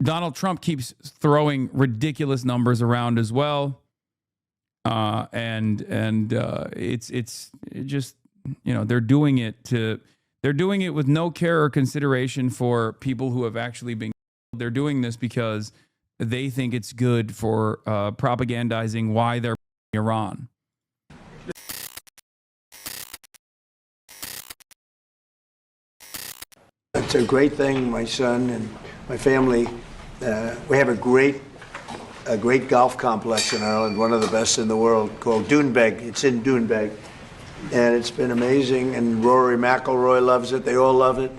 Donald Trump keeps throwing ridiculous numbers around as well. It's just, they're doing it with no care or consideration for people who have actually been killed. They're doing this because they think it's good for propagandizing why they're Iran. It's a great thing. My son and my family, we have a great golf complex in Ireland, one of the best in the world, called Doonbeg. It's in Doonbeg, and it's been amazing. And Rory McIlroy loves it. They all love it.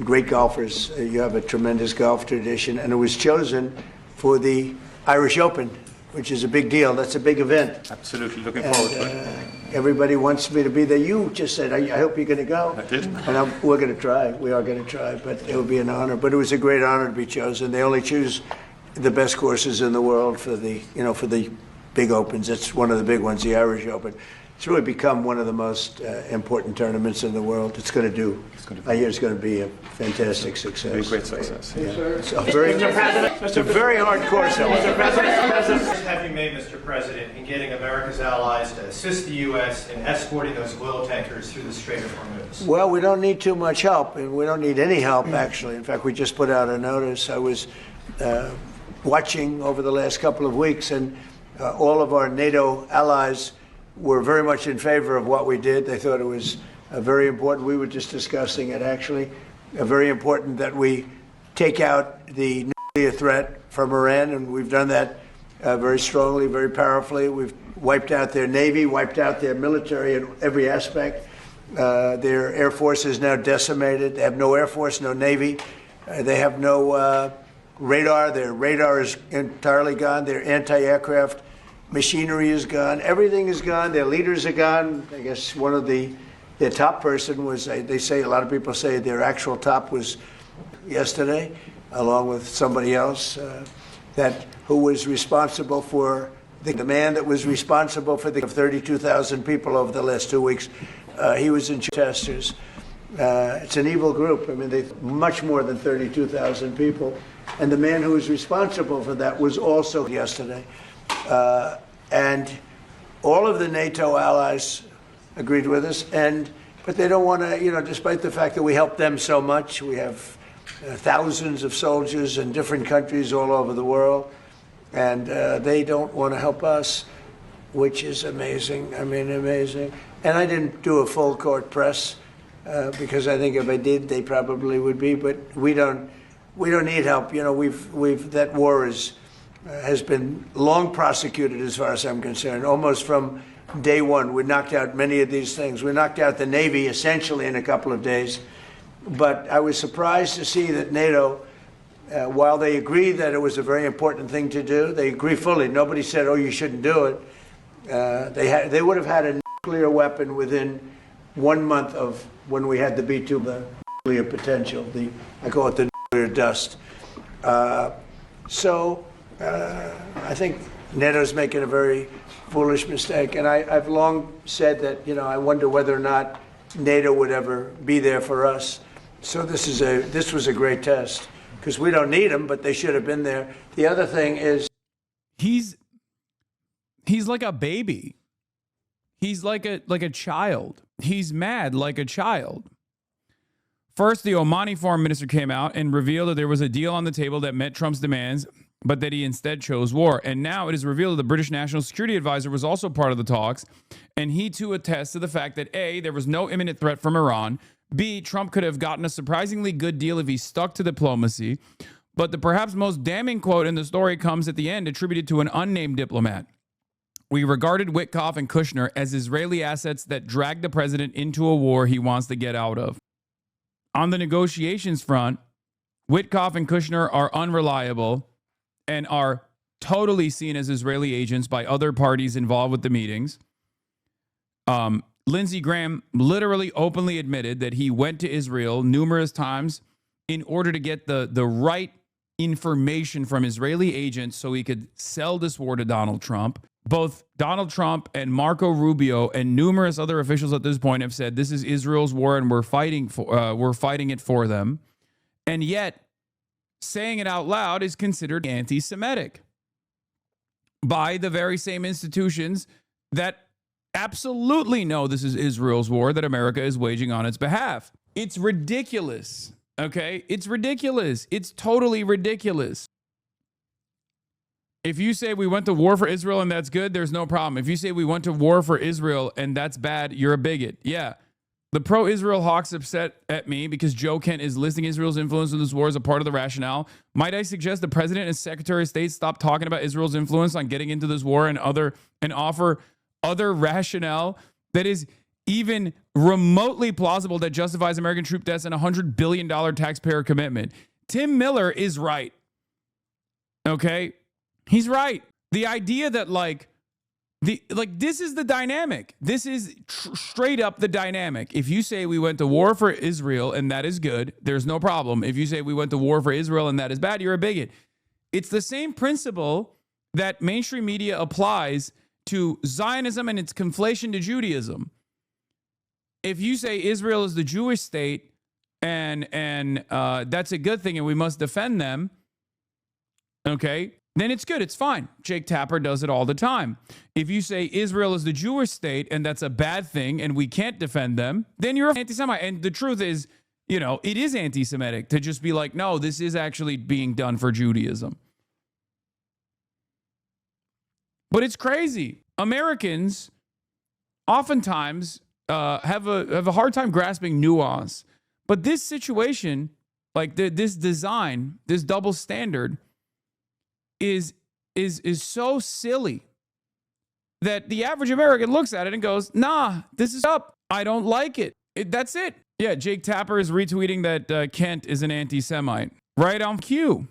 Great golfers. You have a tremendous golf tradition, and it was chosen for the Irish Open, which is a big deal. That's a big event. Absolutely, looking forward to it. Everybody wants me to be there. You just said, I hope you're going to go. I did. And we're going to try. We are going to try, but it would be an honor. But it was a great honor to be chosen. They only choose the best courses in the world for the big opens. It's one of the big ones, the Irish Open. It's really become one of the most important tournaments in the world. It's going to be a fantastic success. It'll be a great success. Yeah. It's a very hard course. Mr. President, what have you made, Mr. President, in getting America's allies to assist the U.S. in escorting those oil tankers through the Strait of Hormuz? Well, we don't need too much help, and we don't need any help, actually. In fact, we just put out a notice. I was watching over the last couple of weeks, and all of our NATO allies were very much in favor of what we did. They thought it was very important. We were just discussing it, actually. Very important that we take out the nuclear threat from Iran, and we've done that very strongly, very powerfully. We've wiped out their Navy, wiped out their military in every aspect. Their Air Force is now decimated. They have no Air Force, no Navy. They have no radar. Their radar is entirely gone. Their anti-aircraft machinery is gone. Everything is gone. Their leaders are gone. I guess one of their top person was, they say, a lot of people say their actual top was yesterday, along with somebody else, who was responsible for the man that was responsible for the 32,000 people over the last 2 weeks. He was in testers. It's an evil group. I mean, they much more than 32,000 people. And the man who was responsible for that was also yesterday. And all of the NATO allies agreed with us, but they don't want to, despite the fact that we help them so much. We have thousands of soldiers in different countries all over the world, and they don't want to help us, which is amazing. I mean, amazing. And I didn't do a full court press because I think if I did, they probably would be. But we don't need help. That war has been long prosecuted, as far as I'm concerned, almost from day one. We knocked out many of these things. We knocked out the Navy essentially in a couple of days. But I was surprised to see that NATO, while they agreed that it was a very important thing to do, they agree fully. Nobody said, oh, you shouldn't do it. They would have had a nuclear weapon within 1 month of when we had the B-2, the nuclear potential. I call it the nuclear dust. I think NATO's making a very foolish mistake, and I've long said that I wonder whether or not NATO would ever be there for us. So this was a great test because we don't need them, but they should have been there. The other thing is he's like a baby. He's like a child. He's mad like a child. First, the Omani foreign minister came out and revealed that there was a deal on the table that met Trump's demands, but that he instead chose war. And now it is revealed that the British National Security Advisor was also part of the talks, and he too attests to the fact that A, there was no imminent threat from Iran, B, Trump could have gotten a surprisingly good deal if he stuck to diplomacy, but the perhaps most damning quote in the story comes at the end, attributed to an unnamed diplomat. We regarded Witkoff and Kushner as Israeli assets that dragged the president into a war he wants to get out of. On the negotiations front, Witkoff and Kushner are unreliable and are totally seen as Israeli agents by other parties involved with the meetings. Lindsey Graham literally openly admitted that he went to Israel numerous times in order to get the right information from Israeli agents so he could sell this war to Donald Trump. Both Donald Trump and Marco Rubio and numerous other officials at this point have said this is Israel's war and we're fighting it for them. And yet saying it out loud is considered anti-Semitic by the very same institutions that absolutely know this is Israel's war that America is waging on its behalf. It's ridiculous, okay? It's ridiculous. It's totally ridiculous. If you say we went to war for Israel and that's good, there's no problem. If you say we went to war for Israel and that's bad, you're a bigot. Yeah. The pro-Israel hawks upset at me because Joe Kent is listing Israel's influence in this war as a part of the rationale. Might I suggest the president and secretary of state stop talking about Israel's influence on getting into this war and offer other rationale that is even remotely plausible that justifies American troop deaths and $100 billion taxpayer commitment. Tim Miller is right. Okay? He's right. The idea that this is the dynamic. This is straight up the dynamic. If you say we went to war for Israel and that is good, there's no problem. If you say we went to war for Israel and that is bad, you're a bigot. It's the same principle that mainstream media applies to Zionism and its conflation to Judaism. If you say Israel is the Jewish state and that's a good thing and we must defend them, okay, then it's good. It's fine. Jake Tapper does it all the time. If you say Israel is the Jewish state and that's a bad thing and we can't defend them, then you're an anti-Semite. And the truth is, it is anti-Semitic to just be like, no, this is actually being done for Judaism. But it's crazy. Americans oftentimes have a hard time grasping nuance. But this situation, this design, this double standard, is so silly that the average American looks at it and goes, nah, this is up. I don't like it. That's it. Yeah, Jake Tapper is retweeting that Kent is an anti-Semite. Right on cue.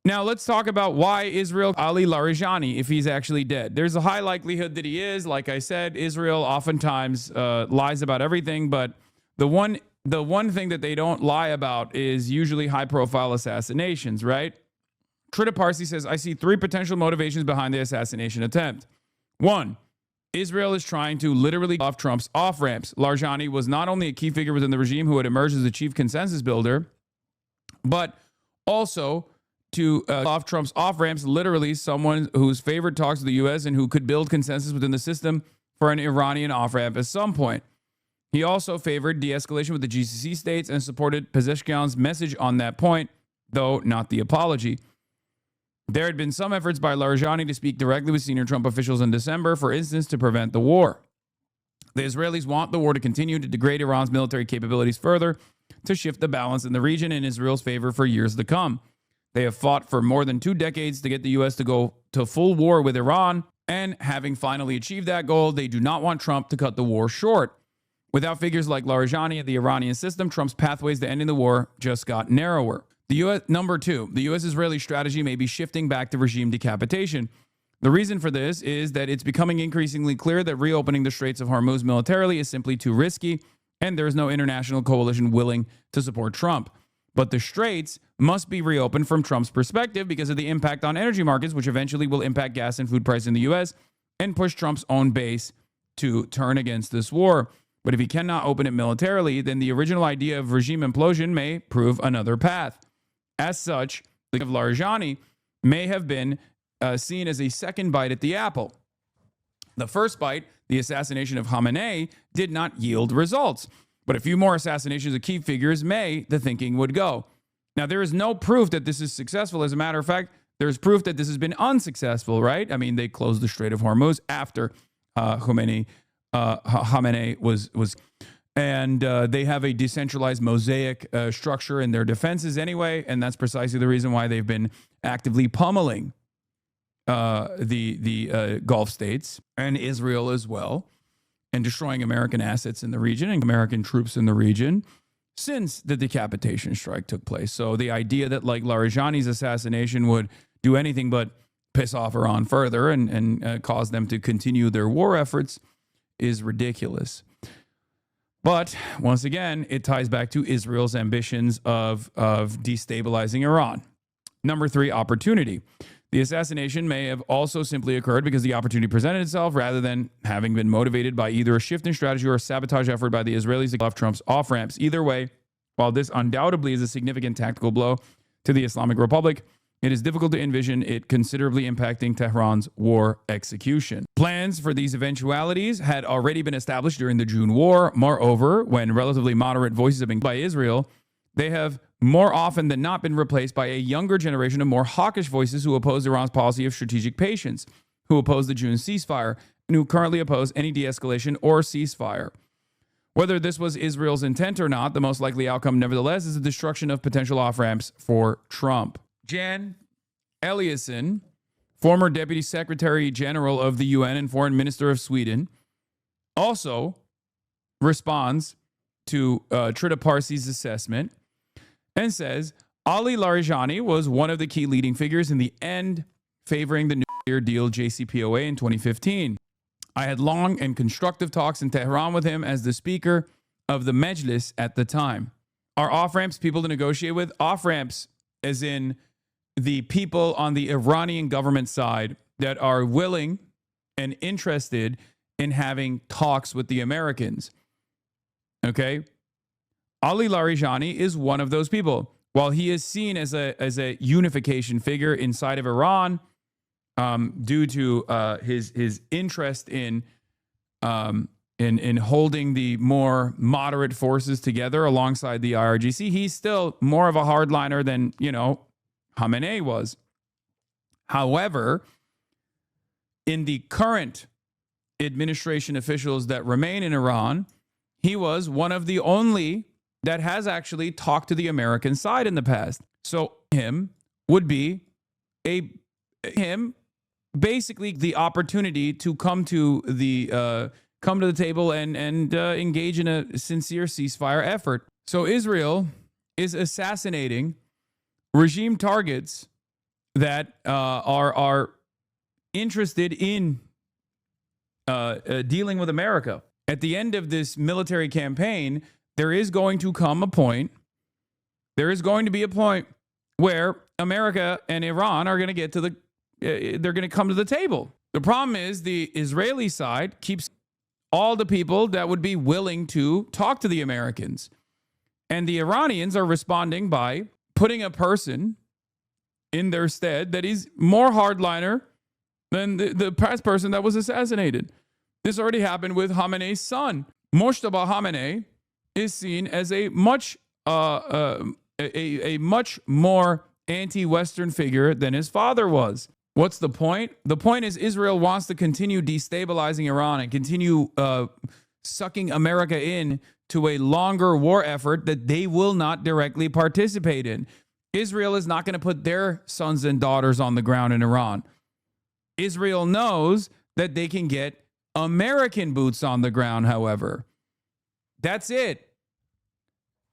Now let's talk about why Israel Ali Larijani, if he's actually dead. There's a high likelihood that he is. Like I said, Israel oftentimes lies about everything, but the one thing that they don't lie about is usually high-profile assassinations, right? Trita Parsi says, I see three potential motivations behind the assassination attempt. One, Israel is trying to literally off Trump's off-ramps. Larijani was not only a key figure within the regime who had emerged as a chief consensus builder, but also to off Trump's off-ramps, literally someone whose favorite talks to the U.S. and who could build consensus within the system for an Iranian off-ramp at some point. He also favored de-escalation with the GCC states and supported Pezeshkian's message on that point, though not the apology. There had been some efforts by Larijani to speak directly with senior Trump officials in December, for instance, to prevent the war. The Israelis want the war to continue to degrade Iran's military capabilities further, to shift the balance in the region in Israel's favor for years to come. They have fought for more than 2 decades to get the U.S. to go to full war with Iran, and having finally achieved that goal, they do not want Trump to cut the war short. Without figures like Larijani and the Iranian system, Trump's pathways to ending the war just got narrower. Number two, the U.S.-Israeli strategy may be shifting back to regime decapitation. The reason for this is that it's becoming increasingly clear that reopening the Straits of Hormuz militarily is simply too risky, and there is no international coalition willing to support Trump. But the Straits must be reopened from Trump's perspective because of the impact on energy markets, which eventually will impact gas and food prices in the U.S. and push Trump's own base to turn against this war. But if he cannot open it militarily, then the original idea of regime implosion may prove another path. As such, the of Larijani may have been seen as a second bite at the apple. The first bite, the assassination of Khamenei, did not yield results. But a few more assassinations of key figures may, the thinking would go. Now, there is no proof that this is successful. As a matter of fact, there's proof that this has been unsuccessful, right? I mean, they closed the Strait of Hormuz after Khamenei was and they have a decentralized mosaic structure in their defenses anyway, and that's precisely the reason why they've been actively pummeling the Gulf states and Israel as well, and destroying American assets in the region and American troops in the region since the decapitation strike took place. So the idea that Larijani's assassination would do anything but piss off Iran further and cause them to continue their war efforts is ridiculous. But once again, it ties back to Israel's ambitions of destabilizing Iran. Number three, opportunity. The assassination may have also simply occurred because the opportunity presented itself rather than having been motivated by either a shift in strategy or a sabotage effort by the Israelis to off Trump's off-ramps. Either way, While this undoubtedly is a significant tactical blow to the Islamic Republic, it is difficult to envision it considerably impacting Tehran's war execution. Plans for these eventualities had already been established during the June War. Moreover, when relatively moderate voices have been by Israel, they have more often than not been replaced by a younger generation of more hawkish voices who oppose Iran's policy of strategic patience, who oppose the June ceasefire, and who currently oppose any de-escalation or ceasefire. Whether this was Israel's intent or not, the most likely outcome, nevertheless, is the destruction of potential off-ramps for Trump. Jan Eliasson, former Deputy Secretary General of the UN and Foreign Minister of Sweden, also responds to Trita Parsi's assessment and says, Ali Larijani was one of the key leading figures in the end favoring the nuclear deal JCPOA in 2015. I had long and constructive talks in Tehran with him as the Speaker of the Mejlis at the time. Are off-ramps people to negotiate with? Off-ramps as in the people on the Iranian government side that are willing and interested in having talks with the Americans. Okay? Ali Larijani is one of those people. While he is seen as a unification figure inside of Iran, due to his interest in holding the more moderate forces together alongside the IRGC, he's still more of a hardliner than, Khamenei was. However, in the current administration officials that remain in Iran, he was one of the only that has actually talked to the American side in the past. So him would be basically the opportunity to come to the table and engage in a sincere ceasefire effort. So Israel is assassinating regime targets that are interested in dealing with America. At the end of this military campaign, there is going to come a point. There is going to be a point where America and Iran are going to get to the. They're going to come to the table. The problem is the Israeli side keeps all the people that would be willing to talk to the Americans. And the Iranians are responding by putting a person in their stead that is more hardliner than the past person that was assassinated. This already happened with Khamenei's son. Mojtaba Khamenei is seen as a much more anti-Western figure than his father was. What's the point? The point is Israel wants to continue destabilizing Iran and continue sucking America in to a longer war effort that they will not directly participate in. Israel is not going to put their sons and daughters on the ground in Iran. Israel knows that they can get American boots on the ground, however. That's it.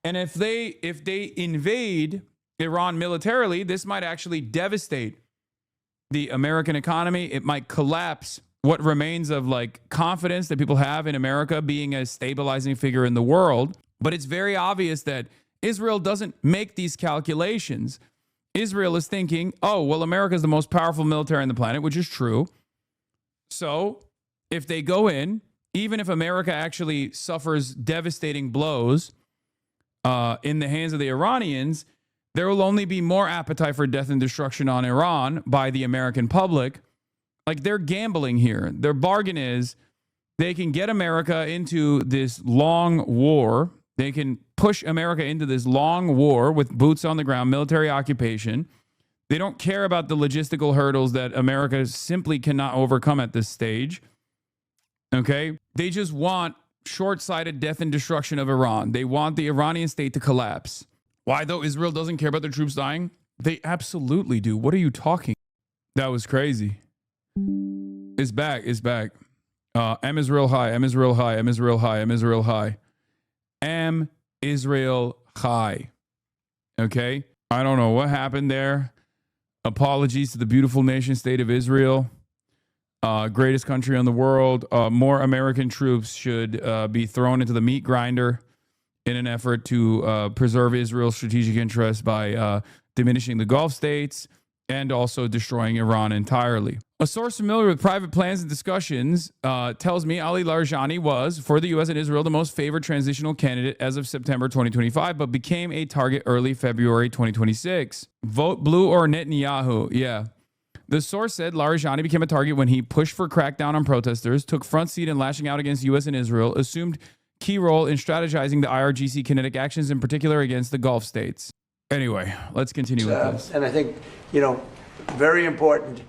And if they invade Iran militarily, this might actually devastate the American economy. It might collapse what remains of confidence that people have in America being a stabilizing figure in the world. But it's very obvious that Israel doesn't make these calculations. Israel is thinking, oh, well, America is the most powerful military on the planet, which is true. So if they go in, even if America actually suffers devastating blows in the hands of the Iranians, there will only be more appetite for death and destruction on Iran by the American public. They're gambling here. Their bargain is they can get America into this long war. They can push America into this long war with boots on the ground, military occupation. They don't care about the logistical hurdles that America simply cannot overcome at this stage. Okay? They just want short-sighted death and destruction of Iran. They want the Iranian state to collapse. Why, though, Israel doesn't care about their troops dying? They absolutely do. What are you talking? That was crazy. It's back. It's back. M Israel high. M Israel high. M Israel high. M Israel high. M Israel high. Okay? I don't know what happened there. Apologies to the beautiful nation state of Israel. Greatest country in the world. More American troops should be thrown into the meat grinder in an effort to preserve Israel's strategic interests by diminishing the Gulf states and also destroying Iran entirely. A source familiar with private plans and discussions tells me Ali Larijani was, for the U.S. and Israel, the most favored transitional candidate as of September 2025, but became a target early February 2026. Vote blue or Netanyahu. Yeah. The source said Larijani became a target when he pushed for crackdown on protesters, took front seat in lashing out against U.S. and Israel, assumed key role in strategizing the IRGC kinetic actions, in particular against the Gulf states. Anyway, let's continue with this. And I think, very important,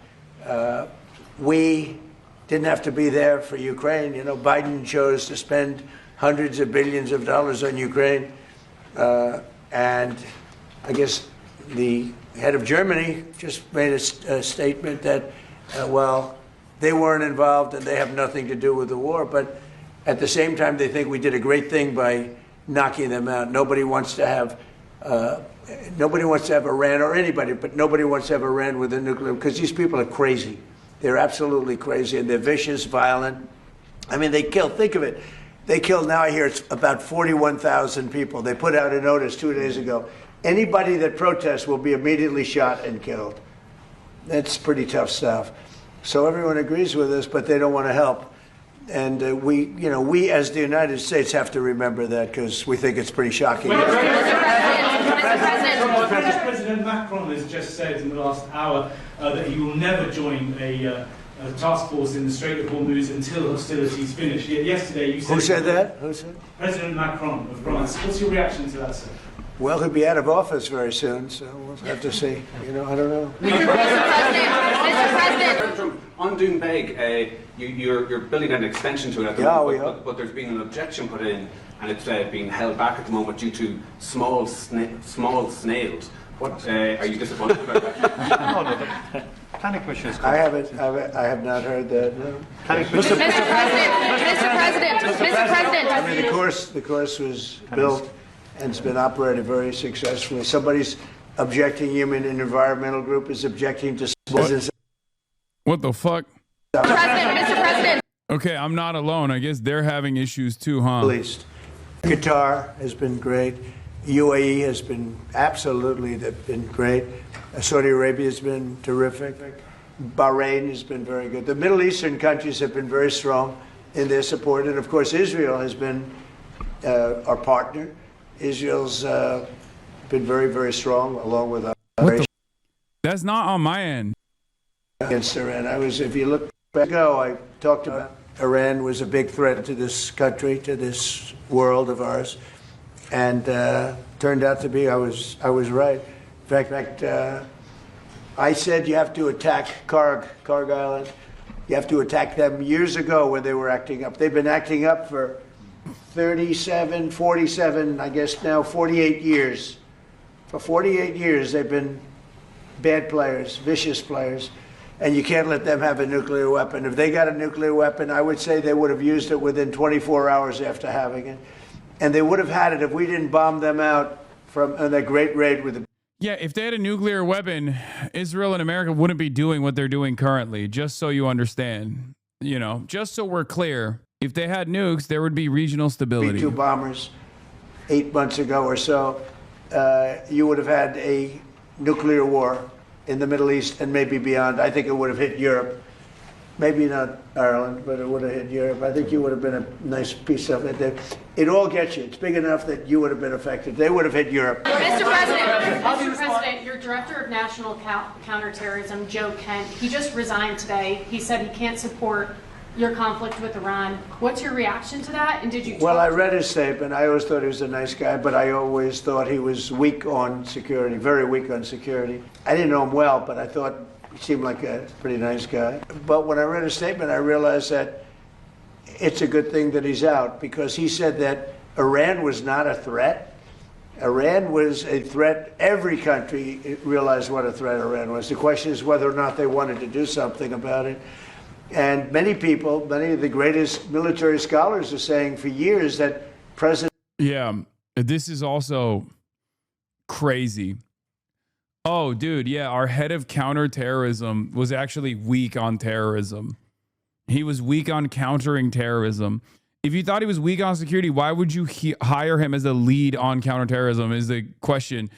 we didn't have to be there for Ukraine. Biden chose to spend hundreds of billions of dollars on Ukraine. And I guess the head of Germany just made a statement that, they weren't involved and they have nothing to do with the war. But at the same time, they think we did a great thing by knocking them out. Nobody wants to have Iran, or anybody, but nobody wants to have Iran with a nuclear, because these people are crazy. They're absolutely crazy, and they're vicious, violent. I mean, they kill, think of it. They killed, now I hear it's about 41,000 people. They put out a notice 2 days ago. Anybody that protests will be immediately shot and killed. That's pretty tough stuff. So everyone agrees with us, but they don't want to help. And we as the United States have to remember that, because we think it's pretty shocking. President Macron has just said in the last hour that he will never join a task force in the Strait of Hormuz until hostilities finish. Yet yesterday you said... Who said that? Who said? President Macron of France. What's your reaction to that, sir? Well, he'll be out of office very soon, so we'll have to see. I don't know. Mr. President. On Doonbeg, you're building an extension to it at the moment, but there's been an objection put in, and it's being held back at the moment due to small snails. What are you disappointed about that? No. Planning Commission is I have not heard that. No. Mr. President. I mean, the course was built and it's been operated very successfully. Somebody's objecting. Human and environmental group is objecting to business. What the fuck? Mr. President. Okay, I'm not alone. I guess they're having issues too, huh? At least. Qatar has been great. UAE has been great. Saudi Arabia has been terrific. Bahrain has been very good. The Middle Eastern countries have been very strong in their support. And of course, Israel has been our partner. Israel's been very, very strong, along with our That's not on my end. Against Iran. If you look back ago, I talked about Iran was a big threat to this country, to this world of ours, and turned out to be I was right. In fact, I said you have to attack Karg Island. You have to attack them years ago when they were acting up. They've been acting up for 37, 47, I guess now 48 years. For 48 years, they've been bad players, vicious players, and you can't let them have a nuclear weapon. If they got a nuclear weapon, I would say they would have used it within 24 hours after having it. And they would have had it if we didn't bomb them out from that great raid with the... Yeah, if they had a nuclear weapon, Israel and America wouldn't be doing what they're doing currently, just so you understand. Just so we're clear. If they had nukes, there would be regional stability. B-2 bombers 8 months ago or so, you would have had a nuclear war in the Middle East and maybe beyond. I think it would have hit Europe. Maybe not Ireland, but it would have hit Europe. I think you would have been a nice piece of it. It all gets you. It's big enough that you would have been affected. They would have hit Europe. Mr. President, your Director of National Counterterrorism, Joe Kent, he just resigned today. He said he can't support your conflict with Iran. What's your reaction to that? And did you? Well, I read his statement. I always thought he was a nice guy, but I always thought he was weak on security, very weak on security. I didn't know him well, but I thought he seemed like a pretty nice guy. But when I read his statement, I realized that it's a good thing that he's out, because he said that Iran was not a threat. Iran was a threat. Every country realized what a threat Iran was. The question is whether or not they wanted to do something about it. And many people, many of the greatest military scholars are saying for years that President... Yeah, this is also crazy. Oh, dude, yeah, our head of counterterrorism was actually weak on terrorism. He was weak on countering terrorism. If you thought he was weak on security, why would you hire him as a lead on counterterrorism is the question.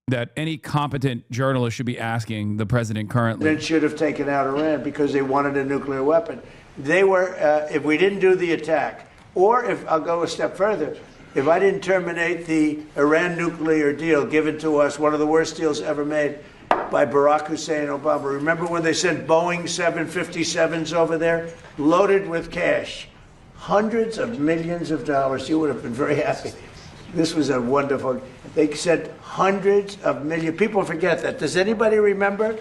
that any competent journalist should be asking the president currently. It should have taken out Iran because they wanted a nuclear weapon. They were, if we didn't do the attack, or if, I'll go a step further, if I didn't terminate the Iran nuclear deal given to us, one of the worst deals ever made by Barack Hussein Obama. Remember when they sent Boeing 757s over there, loaded with cash? Hundreds of millions of dollars. You would have been very happy. This was a wonderful, they sent hundreds of millions. People forget that. Does anybody remember?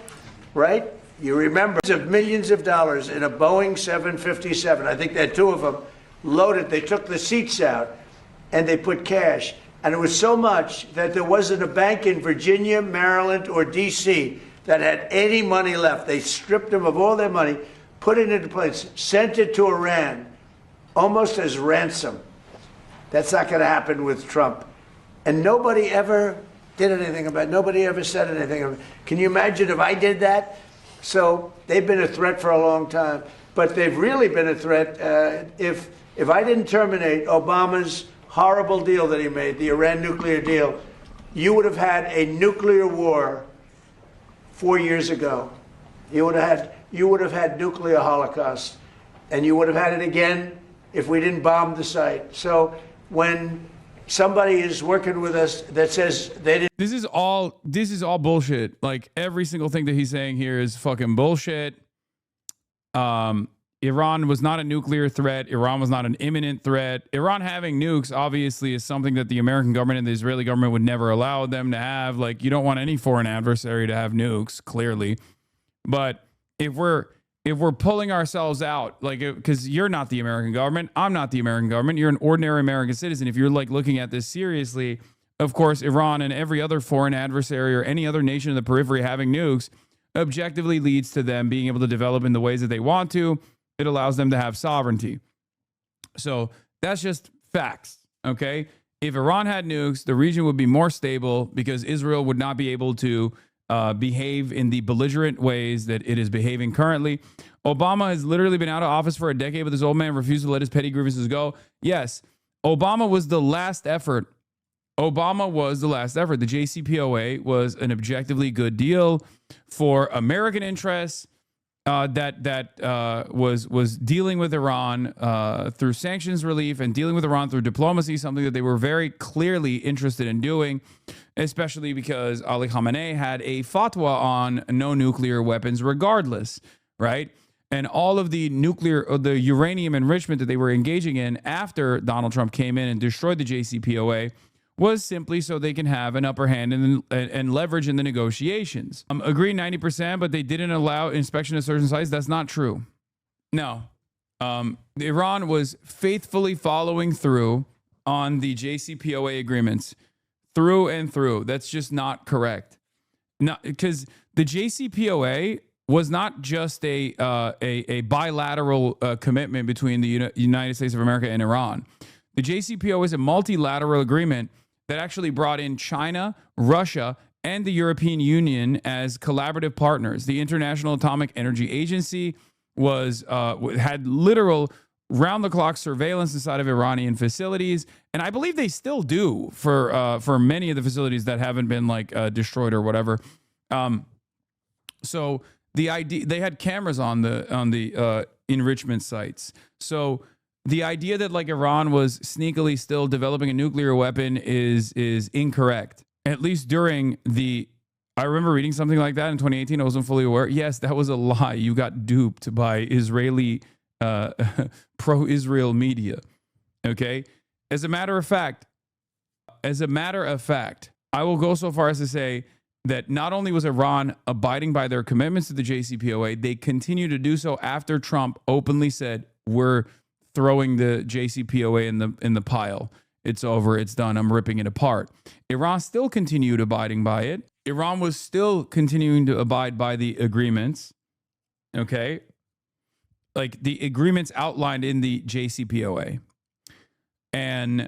Right? You remember of millions of dollars in a Boeing 757. I think they had two of them loaded. They took the seats out and they put cash. And it was so much that there wasn't a bank in Virginia, Maryland, or D.C. that had any money left. They stripped them of all their money, put it into place, sent it to Iran, almost as ransom. That's not going to happen with Trump. And nobody ever did anything about it. Nobody ever said anything about it. Can you imagine if I did that? So they've been a threat for a long time. But they've really been a threat. If I didn't terminate Obama's horrible deal that he made, the Iran nuclear deal, you would have had a nuclear war 4 years ago. You would have had nuclear holocaust, and you would have had it again if we didn't bomb the site. So when somebody is working with us that says they didn't, this is all bullshit. Like every single thing that he's saying here is fucking bullshit. Iran was not a nuclear threat. Iran was not an imminent threat. Iran having nukes obviously is something that the American government and the Israeli government would never allow them to have. Like, you don't want any foreign adversary to have nukes, clearly. But if we're pulling ourselves out, like, because you're not the American government, I'm not the American government, you're an ordinary American citizen. If you're like looking at this seriously, of course, Iran and every other foreign adversary or any other nation in the periphery having nukes objectively leads to them being able to develop in the ways that they want to. It allows them to have sovereignty. So that's just facts, okay? If Iran had nukes, the region would be more stable because Israel would not be able to behave in the belligerent ways that it is behaving currently. Obama has literally been out of office for a decade, but this old man refused to let his petty grievances go. Yes, Obama was the last effort. Obama was the last effort. The JCPOA was an objectively good deal for American interests. That was dealing with Iran through sanctions relief and dealing with Iran through diplomacy, something that they were very clearly interested in doing, especially because Ali Khamenei had a fatwa on no nuclear weapons regardless, right? And all of the the uranium enrichment that they were engaging in after Donald Trump came in and destroyed the JCPOA was simply so they can have an upper hand and leverage in the negotiations. Agree 90%, but they didn't allow inspection of certain sites. That's not true. No. Iran was faithfully following through on the JCPOA agreements through and through. That's just not correct. No, because the JCPOA was not just a bilateral commitment between the United States of America and Iran. The JCPOA is a multilateral agreement that actually brought in China, Russia, and the European Union as collaborative partners. The International Atomic Energy Agency had literal round-the-clock surveillance inside of Iranian facilities, and I believe they still do for many of the facilities that haven't been destroyed or whatever. So the idea, they had cameras on the enrichment sites. So the idea that Iran was sneakily still developing a nuclear weapon is incorrect. At least during I remember reading something like that in 2018. I wasn't fully aware. Yes, that was a lie. You got duped by Israeli pro-Israel media. Okay? As a matter of fact, I will go so far as to say that not only was Iran abiding by their commitments to the JCPOA, they continue to do so after Trump openly said, we're throwing the JCPOA in the pile. It's over. It's done. I'm ripping it apart. Iran still continued abiding by it. Iran was still continuing to abide by the agreements. Okay. Like the agreements outlined in the JCPOA. And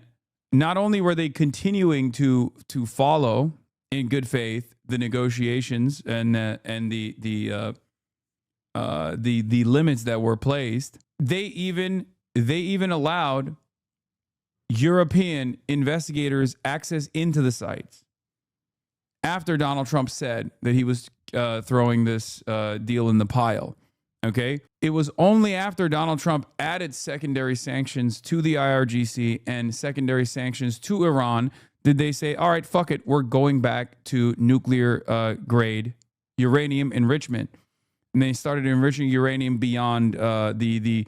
not only were they continuing to follow in good faith the negotiations and the limits that were placed, they even allowed European investigators access into the sites. after Donald Trump said that he was throwing this deal in the pile. Okay. It was only after Donald Trump added secondary sanctions to the IRGC and secondary sanctions to Iran did they say, all right, fuck it, we're going back to nuclear grade uranium enrichment. And they started enriching uranium beyond the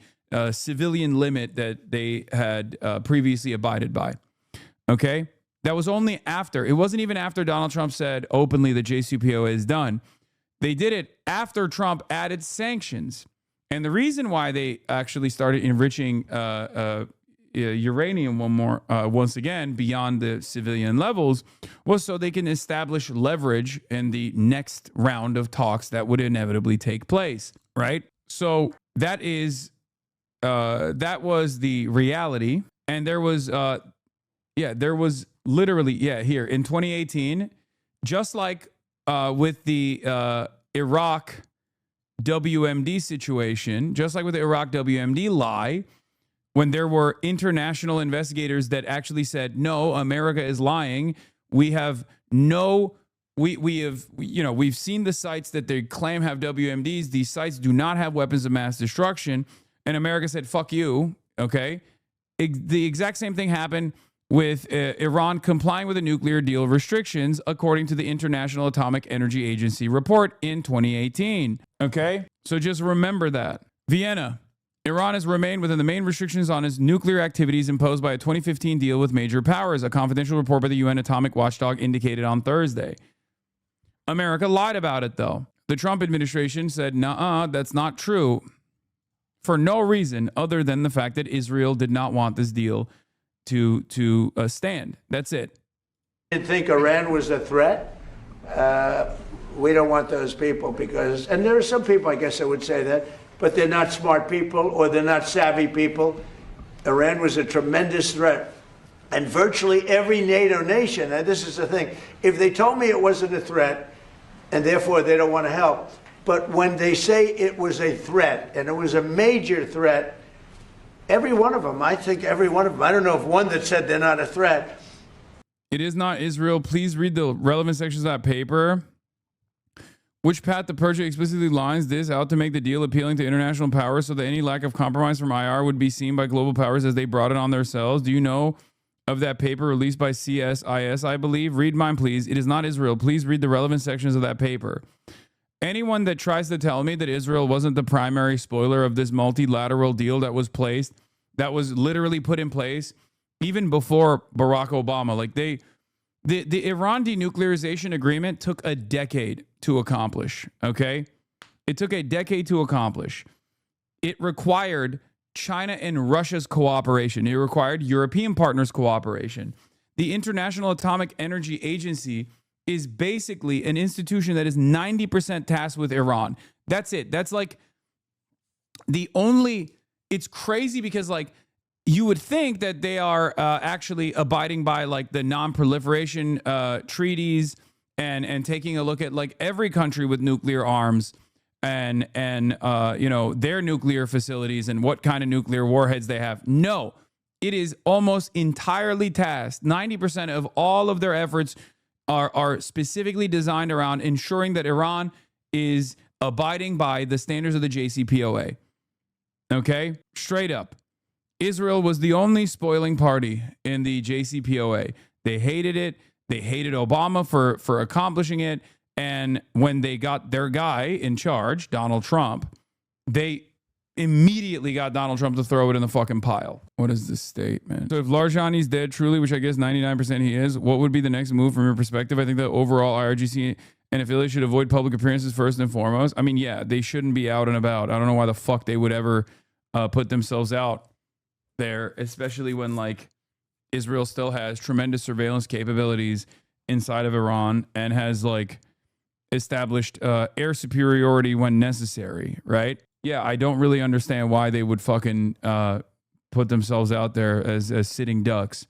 civilian limit that they had previously abided by. Okay? That was only after. It wasn't even after Donald Trump said openly the JCPOA is done. They did it after Trump added sanctions. And the reason why they actually started enriching uranium once again beyond the civilian levels was so they can establish leverage in the next round of talks that would inevitably take place, right? So that was the reality. And there was literally here in 2018, just like with the Iraq WMD situation, just like with the Iraq WMD lie, when there were international investigators that actually said, no, America is lying. We've seen the sites that they claim have WMDs. These sites do not have weapons of mass destruction. And America said, fuck you. Okay. The exact same thing happened with Iran complying with the nuclear deal restrictions, according to the International Atomic Energy Agency report in 2018. Okay. So just remember that. Vienna. Iran has remained within the main restrictions on its nuclear activities imposed by a 2015 deal with major powers, a confidential report by the UN Atomic Watchdog indicated on Thursday. America lied about it, though. The Trump administration said, nuh-uh, that's not true, for no reason other than the fact that Israel did not want this deal to stand. That's it. Didn't think Iran was a threat. We don't want those people because, and there are some people, I guess I would say that, but they're not smart people or they're not savvy people. Iran was a tremendous threat. And virtually every NATO nation, and this is the thing, if they told me it wasn't a threat, and therefore they don't want to help, but when they say it was a threat, and it was a major threat, every one of them, I think every one of them, I don't know if one that said they're not a threat. It is not Israel. Please read the relevant sections of that paper. Which path the purchase explicitly lines this out to make the deal appealing to international powers so that any lack of compromise from IR would be seen by global powers as they brought it on themselves? Do you know of that paper released by CSIS, I believe? Read mine, please. It is not Israel. Please read the relevant sections of that paper. Anyone that tries to tell me that Israel wasn't the primary spoiler of this multilateral deal that was placed, that was literally put in place even before Barack Obama, like the Iran denuclearization agreement took a decade to accomplish, okay? It took a decade to accomplish. It required China and Russia's cooperation. It required European partners' cooperation. The International Atomic Energy Agency is basically an institution that is 90% tasked with Iran. That's it. That's like it's crazy because like you would think that they are actually abiding by like the non-proliferation treaties and taking a look at like every country with nuclear arms and their nuclear facilities and what kind of nuclear warheads they have. No, it is almost entirely tasked. 90% of all of their efforts are specifically designed around ensuring that Iran is abiding by the standards of the JCPOA. Okay? Straight up. Israel was the only spoiling party in the JCPOA. They hated it. They hated Obama for accomplishing it. And when they got their guy in charge, Donald Trump, they immediately got Donald Trump to throw it in the fucking pile. What is this statement? So if Larjani's dead truly, which I guess 99% he is, what would be the next move from your perspective? I think that overall IRGC and affiliates should avoid public appearances first and foremost. I mean, yeah, they shouldn't be out and about. I don't know why the fuck they would ever put themselves out there, especially when like Israel still has tremendous surveillance capabilities inside of Iran and has like established air superiority when necessary, right? Yeah, I don't really understand why they would fucking put themselves out there as sitting ducks.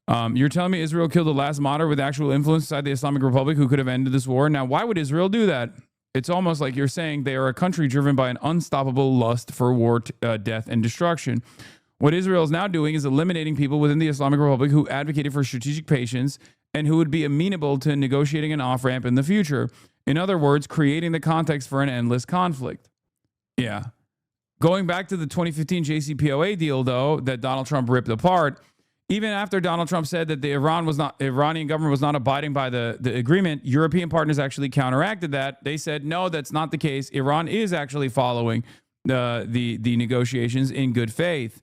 You're telling me Israel killed the last martyr with actual influence inside the Islamic Republic who could have ended this war? Now, why would Israel do that? It's almost like you're saying they are a country driven by an unstoppable lust for war, death, and destruction. What Israel is now doing is eliminating people within the Islamic Republic who advocated for strategic patience and who would be amenable to negotiating an off-ramp in the future. In other words, creating the context for an endless conflict. Yeah. Going back to the 2015 JCPOA deal, though, that Donald Trump ripped apart, even after Donald Trump said that the Iranian government was not abiding by the agreement, European partners actually counteracted that. They said, no, that's not the case. Iran is actually following the negotiations in good faith,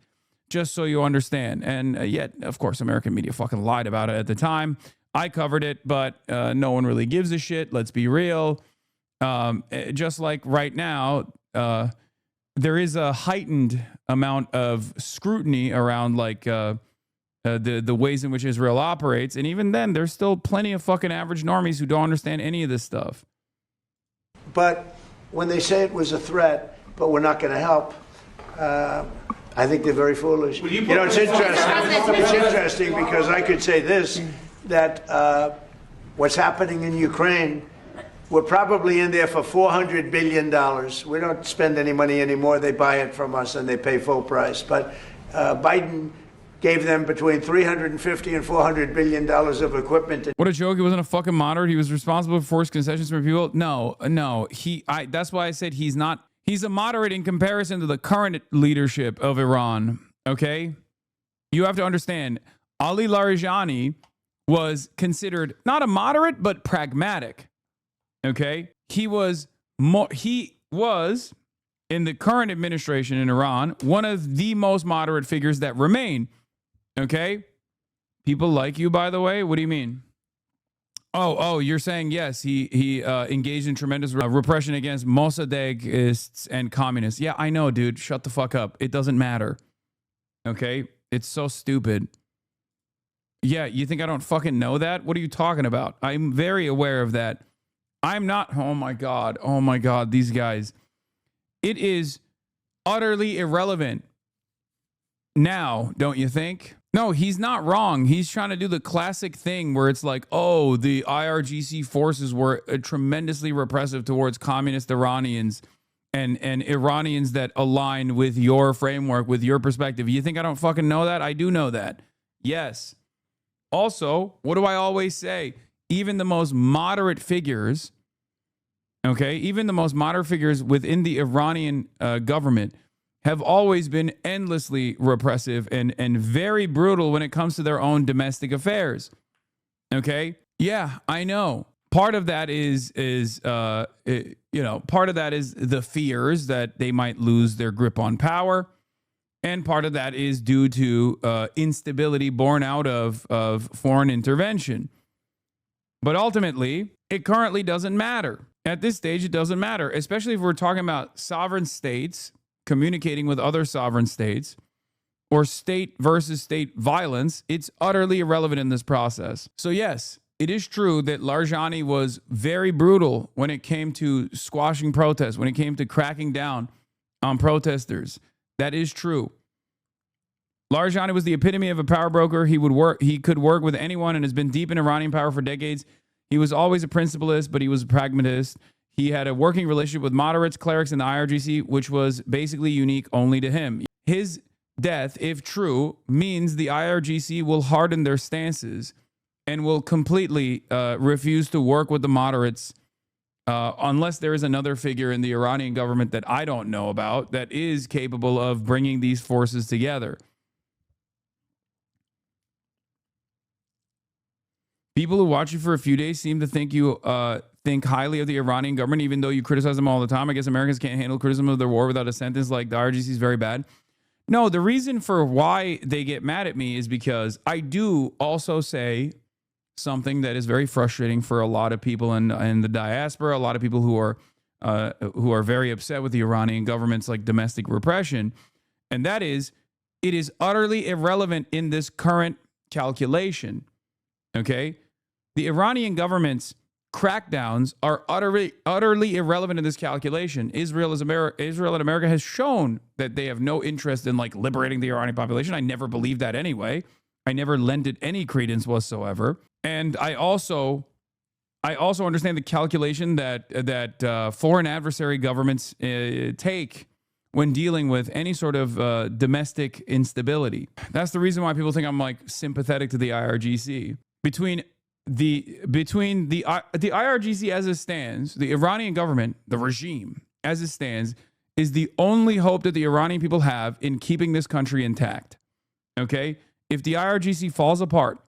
just so you understand. And yet, of course, American media fucking lied about it at the time. I covered it, but no one really gives a shit. Let's be real. Just like right now, there is a heightened amount of scrutiny around like the ways in which Israel operates. And even then, there's still plenty of fucking average normies who don't understand any of this stuff. But when they say it was a threat, but we're not going to help, I think they're very foolish. You know, it's interesting. It's interesting because I could say this, that what's happening in Ukraine, we're probably in there for $400 billion. We don't spend any money anymore. They buy it from us and they pay full price. But Biden gave them between $350 and $400 billion of equipment. What a joke. He wasn't a fucking moderate. He was responsible for forced concessions from people. No. That's why I said he's not. He's a moderate in comparison to the current leadership of Iran. Okay? You have to understand, Ali Larijani was considered not a moderate, but pragmatic. Okay? He was in the current administration in Iran, one of the most moderate figures that remain. Okay? People like you, by the way. What do you mean? Oh, you're saying yes, he engaged in tremendous repression against Mossadegists and communists. Yeah, I know, dude. Shut the fuck up. It doesn't matter. Okay? It's so stupid. Yeah, you think I don't fucking know that? What are you talking about? I'm very aware of that. I'm not. Oh my God, these guys. It is utterly irrelevant now, don't you think? No, he's not wrong. He's trying to do the classic thing where it's like, oh, the IRGC forces were tremendously repressive towards communist Iranians and Iranians that align with your framework, with your perspective. You think I don't fucking know that? I do know that. Yes. Also, what do I always say? Even the most moderate figures, okay, even the most moderate figures within the Iranian government have always been endlessly repressive and very brutal when it comes to their own domestic affairs. Okay? Yeah, I know. Part of that is part of that is the fears that they might lose their grip on power. And part of that is due to instability born out of foreign intervention. But ultimately, it currently doesn't matter. At this stage, it doesn't matter, especially if we're talking about sovereign states communicating with other sovereign states or state versus state violence. It's utterly irrelevant in this process. So yes, it is true that Larijani was very brutal when it came to squashing protests, when it came to cracking down on protesters. That is true. Larijani was the epitome of a power broker. He could work with anyone and has been deep in Iranian power for decades. He was always a principalist, but he was a pragmatist. He had a working relationship with moderates, clerics, and the IRGC, which was basically unique only to him. His death, if true, means the IRGC will harden their stances and will completely refuse to work with the moderates unless there is another figure in the Iranian government that I don't know about that is capable of bringing these forces together. People who watch you for a few days seem to think you think highly of the Iranian government, even though you criticize them all the time. I guess Americans can't handle criticism of their war without a sentence like the IRGC is very bad. No, the reason for why they get mad at me is because I do also say something that is very frustrating for a lot of people in the diaspora, a lot of people who are very upset with the Iranian government's like domestic repression. And that is, it is utterly irrelevant in this current calculation. Okay? The Iranian government's crackdowns are utterly irrelevant in this calculation. Israel and America has shown that they have no interest in like liberating the Iranian population. I never believed that anyway. I never lent it any credence whatsoever. And I also understand the calculation that foreign adversary governments take when dealing with any sort of domestic instability. That's the reason why people think I'm like sympathetic to the IRGC. Between between the IRGC as it stands, the Iranian government, the regime as it stands, is the only hope that the Iranian people have in keeping this country intact. Okay? If the IRGC falls apart,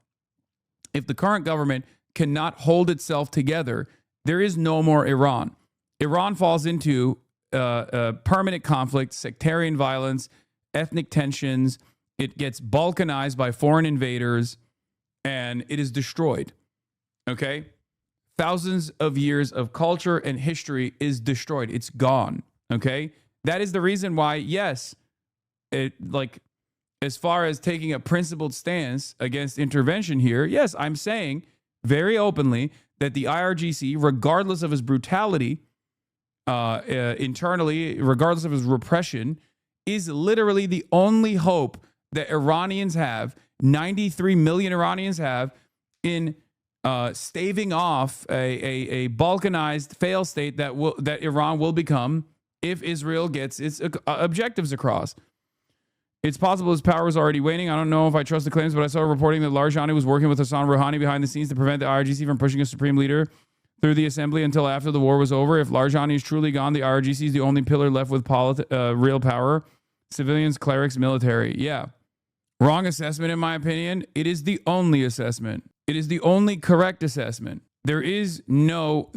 if the current government cannot hold itself together, there is no more Iran. Iran falls into permanent conflict, sectarian violence, ethnic tensions. It gets balkanized by foreign invaders, and it is destroyed. Okay? Thousands of years of culture and history is destroyed. It's gone. Okay? That is the reason why, yes, as far as taking a principled stance against intervention here, yes, I'm saying very openly that the IRGC, regardless of his brutality internally, regardless of his repression, is literally the only hope that Iranians have, 93 million Iranians have, in staving off a balkanized fail state that Iran will become if Israel gets its objectives across. It's possible his power is already waning. I don't know if I trust the claims, but I saw a reporting that Larijani was working with Hassan Rouhani behind the scenes to prevent the IRGC from pushing a supreme leader through the assembly until after the war was over. If Larijani is truly gone, the IRGC is the only pillar left with real power. Civilians, clerics, military. Yeah. Wrong assessment, in my opinion. It is the only assessment. It is the only correct assessment. There is no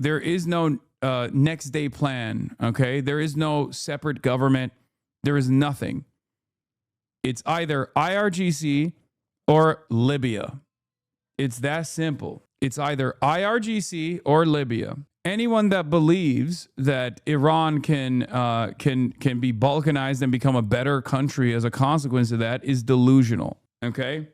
next day plan. Okay. There is no separate government. There is nothing. It's either IRGC or Libya. It's that simple. It's either IRGC or Libya. Anyone that believes that Iran can be balkanized and become a better country as a consequence of that is delusional. Okay,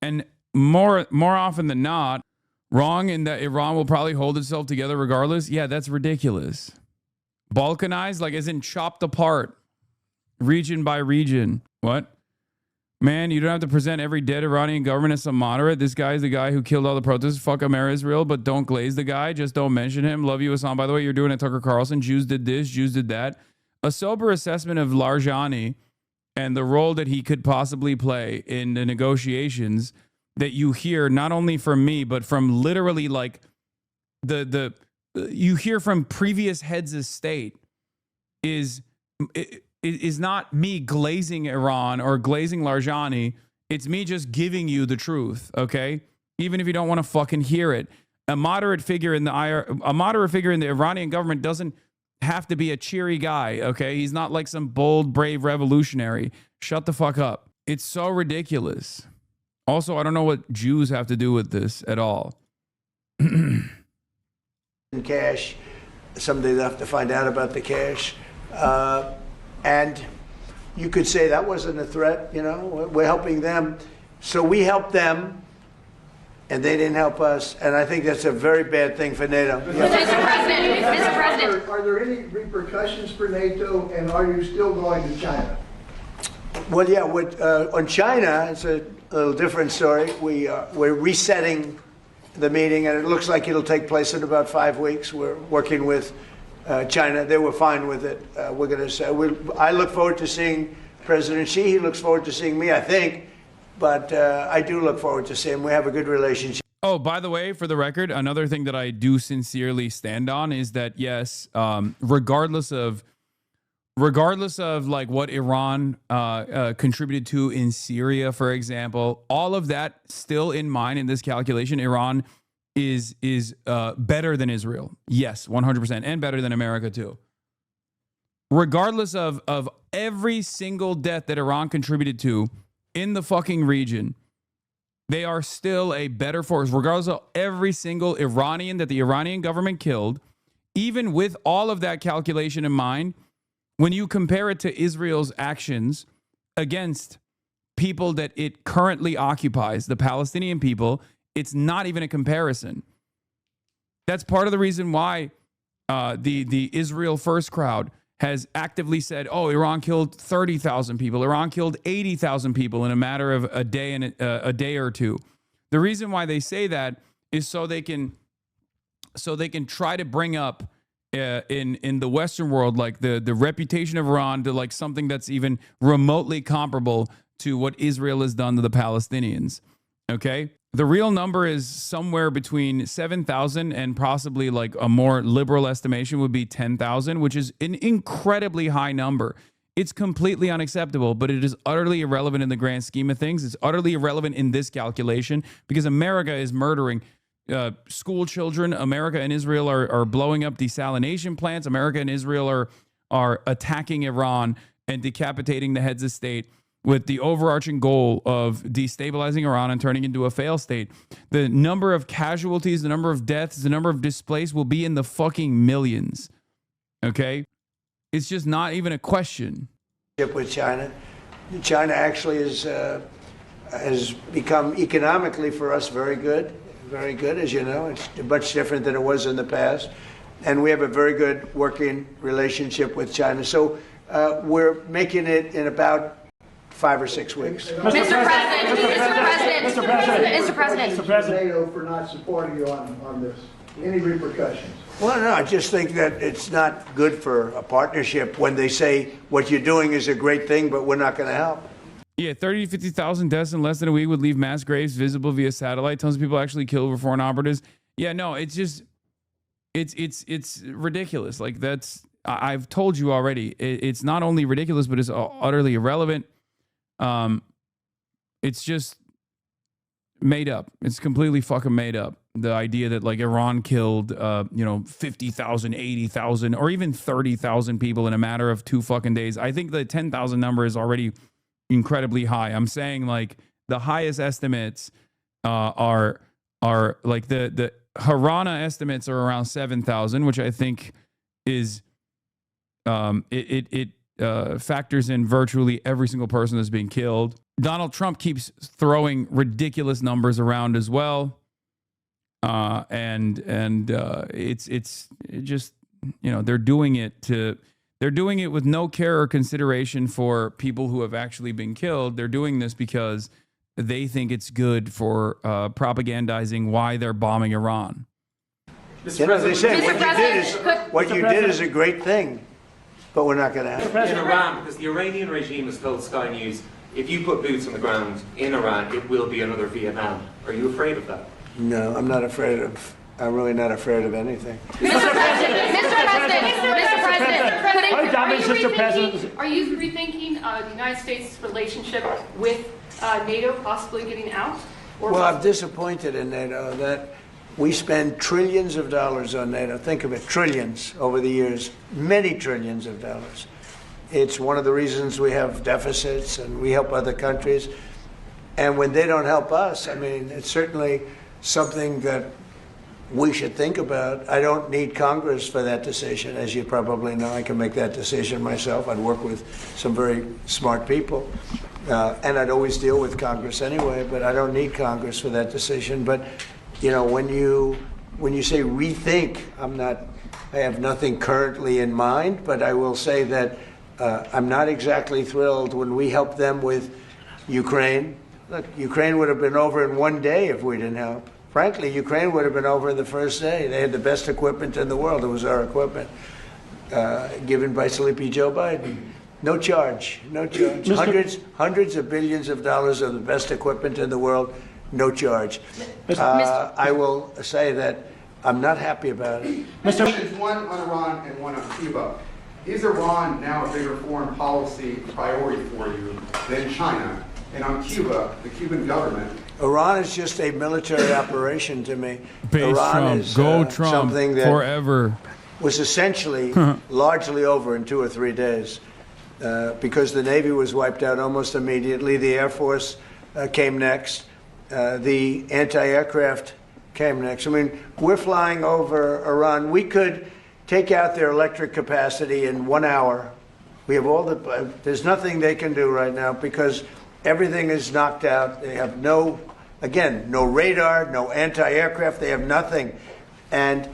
and more often than not, wrong in that Iran will probably hold itself together regardless. Yeah, that's ridiculous. Balkanized, like as in chopped apart, region by region. What? Man, you don't have to present every dead Iranian government as some moderate. This guy is the guy who killed all the protesters. Fuck Israel, but don't glaze the guy. Just don't mention him. Love you, Hasan. By the way, you're doing it, Tucker Carlson. Jews did this. Jews did that. A sober assessment of Larijani and the role that he could possibly play in the negotiations that you hear not only from me, but from literally like you hear from previous heads of state is not me glazing Iran or glazing Larijani. It's me just giving you the truth, okay? Even if you don't want to fucking hear it. A moderate figure in the Iranian government doesn't have to be a cheery guy, okay? He's not like some bold, brave revolutionary. Shut the fuck up. It's so ridiculous. Also, I don't know what Jews have to do with this at all. In cash. Someday they'll have to find out about the cash. And you could say that wasn't a threat, you know, we're helping them. So we helped them, and they didn't help us. And I think that's a very bad thing for NATO. Mr. President. Are there any repercussions for NATO, and are you still going to China? Well, yeah, on China, it's a little different story. We're resetting the meeting, and it looks like it'll take place in about 5 weeks. We're working with China. They were fine with it. We're going to say, I look forward to seeing President Xi. He looks forward to seeing me, I think. But I do look forward to seeing him. We have a good relationship. Oh, by the way, for the record, another thing that I do sincerely stand on is that, yes, regardless of like what Iran contributed to in Syria, for example, all of that still in mind in this calculation, Iran is better than Israel. Yes, 100%, and better than America too. Regardless of every single death that Iran contributed to in the fucking region, they are still a better force. Regardless of every single Iranian that the Iranian government killed, even with all of that calculation in mind, when you compare it to Israel's actions against people that it currently occupies, the Palestinian people, it's not even a comparison. That's part of the reason why the Israel First crowd has actively said, oh, Iran killed 30,000 people. Iran killed 80,000 people in a matter of a day and a day or two. The reason why they say that is so they can try to bring up in the Western world like the reputation of Iran to like something that's even remotely comparable to what Israel has done to the Palestinians. Okay? The real number is somewhere between 7,000 and possibly like a more liberal estimation would be 10,000, which is an incredibly high number. It's completely unacceptable, but it is utterly irrelevant in the grand scheme of things. It's utterly irrelevant in this calculation because America is murdering school children. America and Israel are blowing up desalination plants. America and Israel are attacking Iran and decapitating the heads of state with the overarching goal of destabilizing Iran and turning into a failed state. The number of casualties, the number of deaths, the number of displaced will be in the fucking millions. Okay? It's just not even a question. With China. China actually has become economically for us very good, as you know. It's much different than it was in the past. And we have a very good working relationship with China. So we're making it in about 5 or 6 weeks. Mr. President. NATO for not supporting you on this. Any repercussions? Well, no, I just think that it's not good for a partnership when they say what you're doing is a great thing, but we're not going to help. Yeah, 30 to 50,000 deaths in less than a week would leave mass graves visible via satellite. Tons of people actually killed over foreign operatives. Yeah, no, it's just, it's ridiculous. Like I've told you already. It's not only ridiculous, but it's utterly irrelevant. It's just made up. It's completely fucking made up. The idea that like Iran killed, 50,000, 80,000, or even 30,000 people in a matter of 2 fucking days. I think the 10,000 number is already incredibly high. I'm saying like the highest estimates are like the Harana estimates are around 7,000, which I think is it factors in virtually every single person that's being killed. Donald Trump keeps throwing ridiculous numbers around as well. It's just, they're doing it with no care or consideration for people who have actually been killed. They're doing this because they think it's good for propagandizing why they're bombing Iran. Mr. President, what you did is a great thing, but we're not going to have it. In Iran, because the Iranian regime has told Sky News, if you put boots on the ground in Iran, it will be another Vietnam. Are you afraid of that? No, I'm really not afraid of anything. Mr. President, are you rethinking the United States' relationship with NATO possibly getting out? Well, I'm disappointed in NATO that we spend trillions of dollars on NATO. Think of it, trillions over the years, many trillions of dollars. It's one of the reasons we have deficits and we help other countries. And when they don't help us, I mean, it's certainly something that we should think about. I don't need Congress for that decision, as you probably know. I can make that decision myself. I'd work with some very smart people. And I'd always deal with Congress anyway, but I don't need Congress for that decision. But, when you say rethink, I have nothing currently in mind, but I will say that I'm not exactly thrilled when we help them with Ukraine. Look, Ukraine would have been over in 1 day if we didn't help. Frankly, Ukraine would have been over in the first day. They had the best equipment in the world. It was our equipment, given by Sleepy Joe Biden. No charge. Hundreds of billions of dollars of the best equipment in the world, no charge. I will say that I'm not happy about it. One on Iran and one on Cuba. Is Iran now a bigger foreign policy priority for you than China? And on Cuba, the Cuban government. Iran is just a military operation to me. Base Iran Trump, is go Trump, something that forever. Was essentially largely over in 2 or 3 days because the Navy was wiped out almost immediately. The Air Force came next. The anti-aircraft came next. I mean, we're flying over Iran. We could take out their electric capacity in 1 hour. We have there's nothing they can do right now because everything is knocked out. They have no radar, no anti-aircraft. They have nothing. And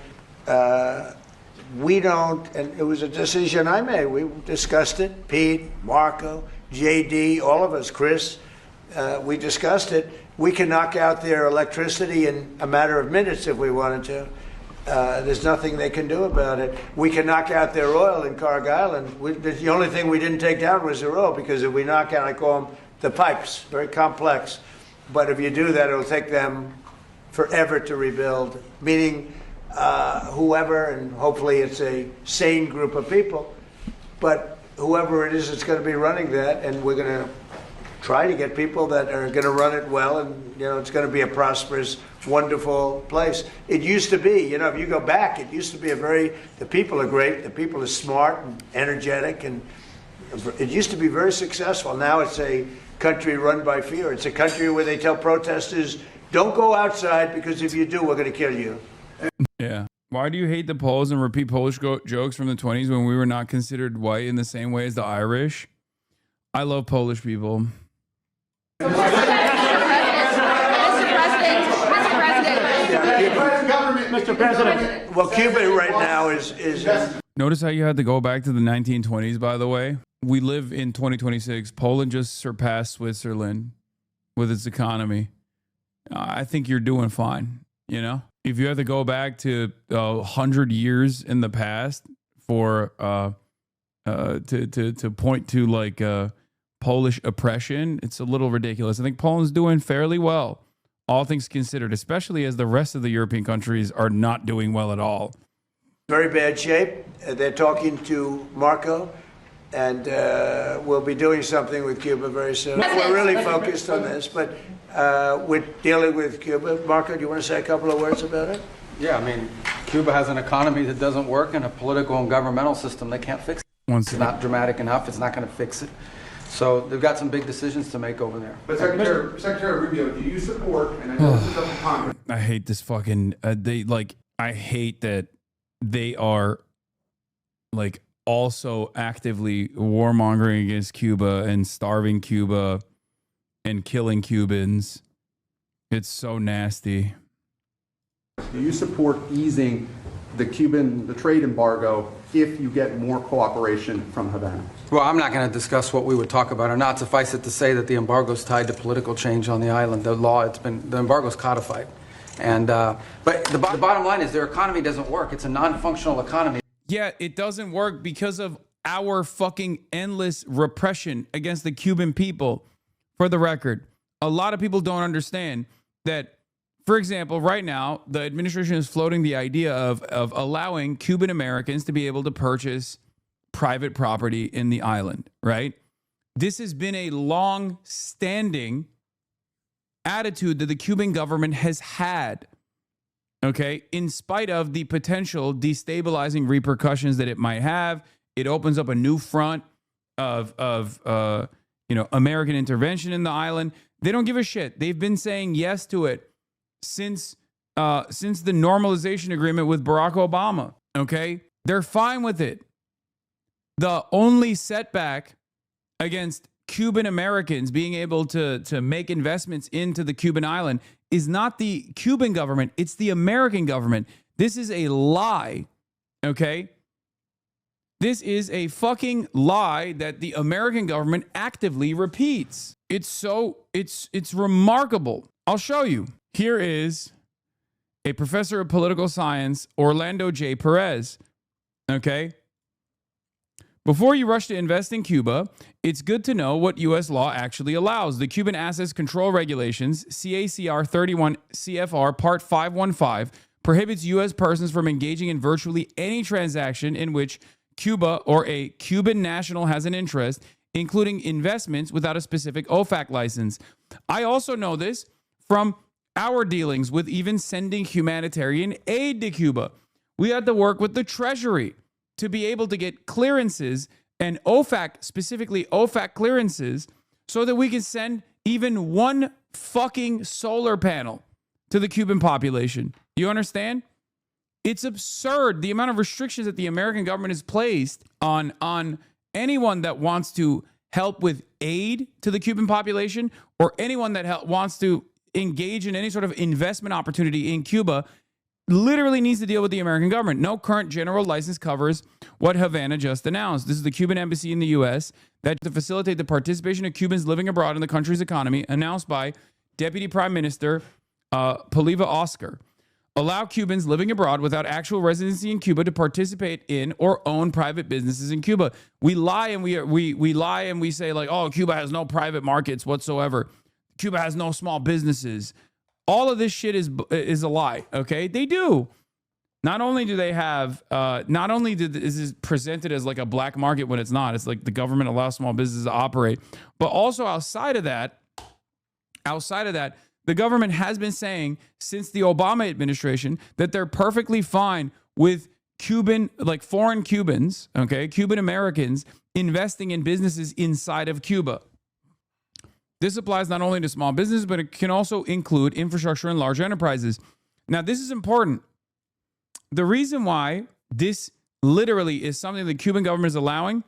we don't, and it was a decision I made. We discussed it. Pete, Marco, JD, all of us, Chris, we discussed it. We can knock out their electricity in a matter of minutes if we wanted to. There's nothing they can do about it. We can knock out their oil in Carg Island. The only thing we didn't take down was their oil because if we knock out, I call them the pipes, very complex. But if you do that, it'll take them forever to rebuild, meaning whoever, and hopefully it's a sane group of people, but whoever it is that's going to be running that, and we're going to try to get people that are going to run it well, and it's going to be a prosperous, wonderful place. It used to be, if you go back, it used to be the people are great, the people are smart and energetic, and it used to be very successful. Now it's a country run by fear. It's a country where they tell protesters, don't go outside, because if you do, we're going to kill you. Yeah. Why do you hate the Poles and repeat Polish jokes from the 20s when we were not considered white in the same way as the Irish? I love Polish people. Mr. President. Well, Cuba right now is Notice how you had to go back to the 1920s, by the way? We live in 2026. Poland just surpassed Switzerland with its economy. I think you're doing fine, If you had to go back to 100 years in the past for to point to like Polish oppression, it's a little ridiculous. I think Poland's doing fairly well, all things considered, especially as the rest of the European countries are not doing well at all. very bad shape. They're talking to Marco, and we'll be doing something with Cuba very soon. We're really focused on this, but we're dealing with Cuba. Marco, do you want to say a couple of words about it? Yeah, I mean, Cuba has an economy that doesn't work and a political and governmental system that can't fix it. It's not dramatic enough. It's not going to fix it. So they've got some big decisions to make over there. But Secretary Rubio, do you support, and I know this is up to Congress. I hate this fucking, I hate that they are like also actively warmongering against Cuba and starving Cuba and killing Cubans. It's so nasty. Do you support easing the trade embargo if you get more cooperation from Havana? Well, I'm not going to discuss what we would talk about or not. Suffice it to say that the embargo is tied to political change on the island. The embargo is codified. And but the bottom line is their economy doesn't work. It's a non-functional economy. Yeah, it doesn't work because of our fucking endless repression against the Cuban people. For the record, a lot of people don't understand that. For example, right now, the administration is floating the idea of allowing Cuban Americans to be able to purchase private property in the island, right? This has been a long-standing attitude that the Cuban government has had, okay? In spite of the potential destabilizing repercussions that it might have, it opens up a new front of American intervention in the island. They don't give a shit. They've been saying yes to it since the normalization agreement with Barack Obama, okay? They're fine with it. The only setback against Cuban Americans being able to make investments into the Cuban island is not the Cuban government, it's the American government. This is a lie, okay? This is a fucking lie that the American government actively repeats. It's remarkable. I'll show you. Here is a professor of political science, Orlando J. Perez. Okay? Before you rush to invest in Cuba, it's good to know what U.S. law actually allows. The Cuban Assets Control Regulations, CACR 31 CFR Part 515, prohibits U.S. persons from engaging in virtually any transaction in which Cuba or a Cuban national has an interest, including investments without a specific OFAC license. I also know this from our dealings with even sending humanitarian aid to Cuba. We had to work with the Treasury to be able to get clearances and OFAC, specifically OFAC clearances, so that we can send even one fucking solar panel to the Cuban population. You understand? It's absurd the amount of restrictions that the American government has placed on anyone that wants to help with aid to the Cuban population or anyone that wants to engage in any sort of investment opportunity in Cuba literally needs to deal with the American government. No current general license covers what Havana just announced. This is the Cuban embassy in the U.S. that to facilitate the participation of Cubans living abroad in the country's economy, announced by Deputy Prime Minister Poliva Oscar. Allow Cubans living abroad without actual residency in Cuba to participate in or own private businesses in Cuba. We lie and we lie and we say like, oh, Cuba has no private markets whatsoever. Cuba has no small businesses. All of this shit is a lie. Okay, they do. Not only do they have, is this presented as like a black market when it's not. It's like the government allows small businesses to operate. But also outside of that, the government has been saying since the Obama administration that they're perfectly fine with foreign Cubans, okay, Cuban Americans investing in businesses inside of Cuba. This applies not only to small businesses, but it can also include infrastructure and large enterprises. Now, this is important. The reason why this literally is something the Cuban government is allowing,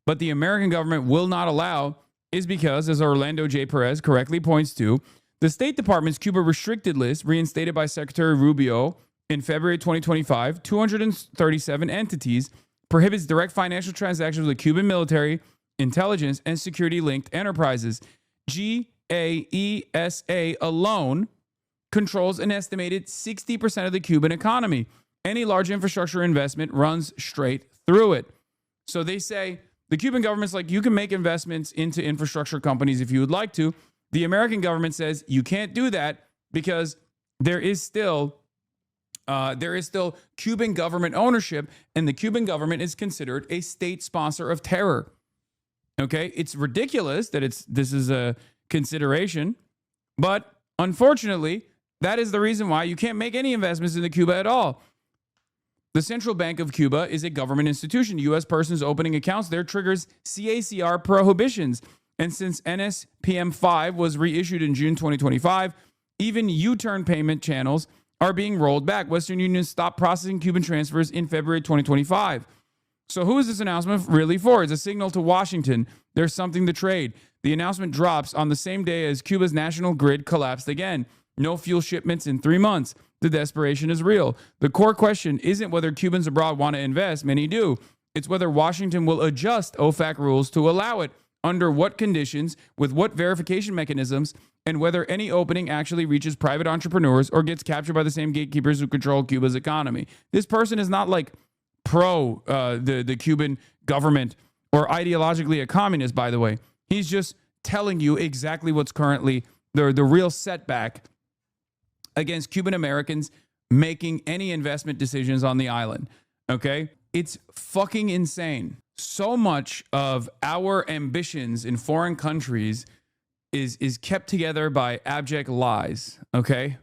but the American government will not allow, is because, as Orlando J. Perez correctly points to, the State Department's Cuba restricted list, reinstated by Secretary Rubio in February 2025, 237 entities, prohibits direct financial transactions with Cuban military, intelligence, and security-linked enterprises. GAESA alone controls an estimated 60% of the Cuban economy. Any large infrastructure investment runs straight through it. So they say the Cuban government's like, you can make investments into infrastructure companies if you would like to. The American government says you can't do that because there is still Cuban government ownership, and the Cuban government is considered a state sponsor of terror. Okay, it's ridiculous that this is a consideration, but unfortunately, that is the reason why you can't make any investments into Cuba at all. The Central Bank of Cuba is a government institution. U.S. persons opening accounts there triggers CACR prohibitions. And since NSPM 5 was reissued in June 2025, even U-turn payment channels are being rolled back. Western Union stopped processing Cuban transfers in February 2025. So who is this announcement really for? It's a signal to Washington. There's something to trade. The announcement drops on the same day as Cuba's national grid collapsed again. No fuel shipments in 3 months. The desperation is real. The core question isn't whether Cubans abroad want to invest. Many do. It's whether Washington will adjust OFAC rules to allow it, under what conditions, with what verification mechanisms, and whether any opening actually reaches private entrepreneurs or gets captured by the same gatekeepers who control Cuba's economy. This person is not like pro the Cuban government or ideologically a communist, by the way. He's just telling you exactly what's currently the real setback against Cuban Americans making any investment decisions on the island. Okay? It's fucking insane. So much of our ambitions in foreign countries is kept together by abject lies. Okay?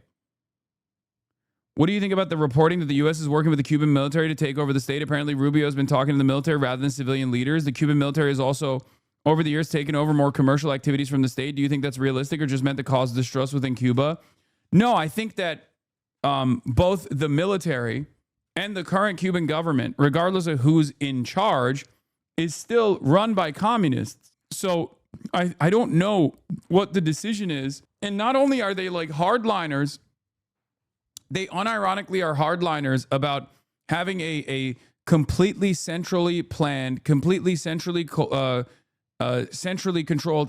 What do you think about the reporting that the U.S. is working with the Cuban military to take over the state? Apparently, Rubio has been talking to the military rather than civilian leaders. The Cuban military has also, over the years, taken over more commercial activities from the state. Do you think that's realistic or just meant to cause distrust within Cuba? No, I think that both the military and the current Cuban government, regardless of who's in charge, is still run by communists. So I don't know what the decision is. And not only are they like hardliners, they unironically are hardliners about having a completely centrally planned, completely centrally controlled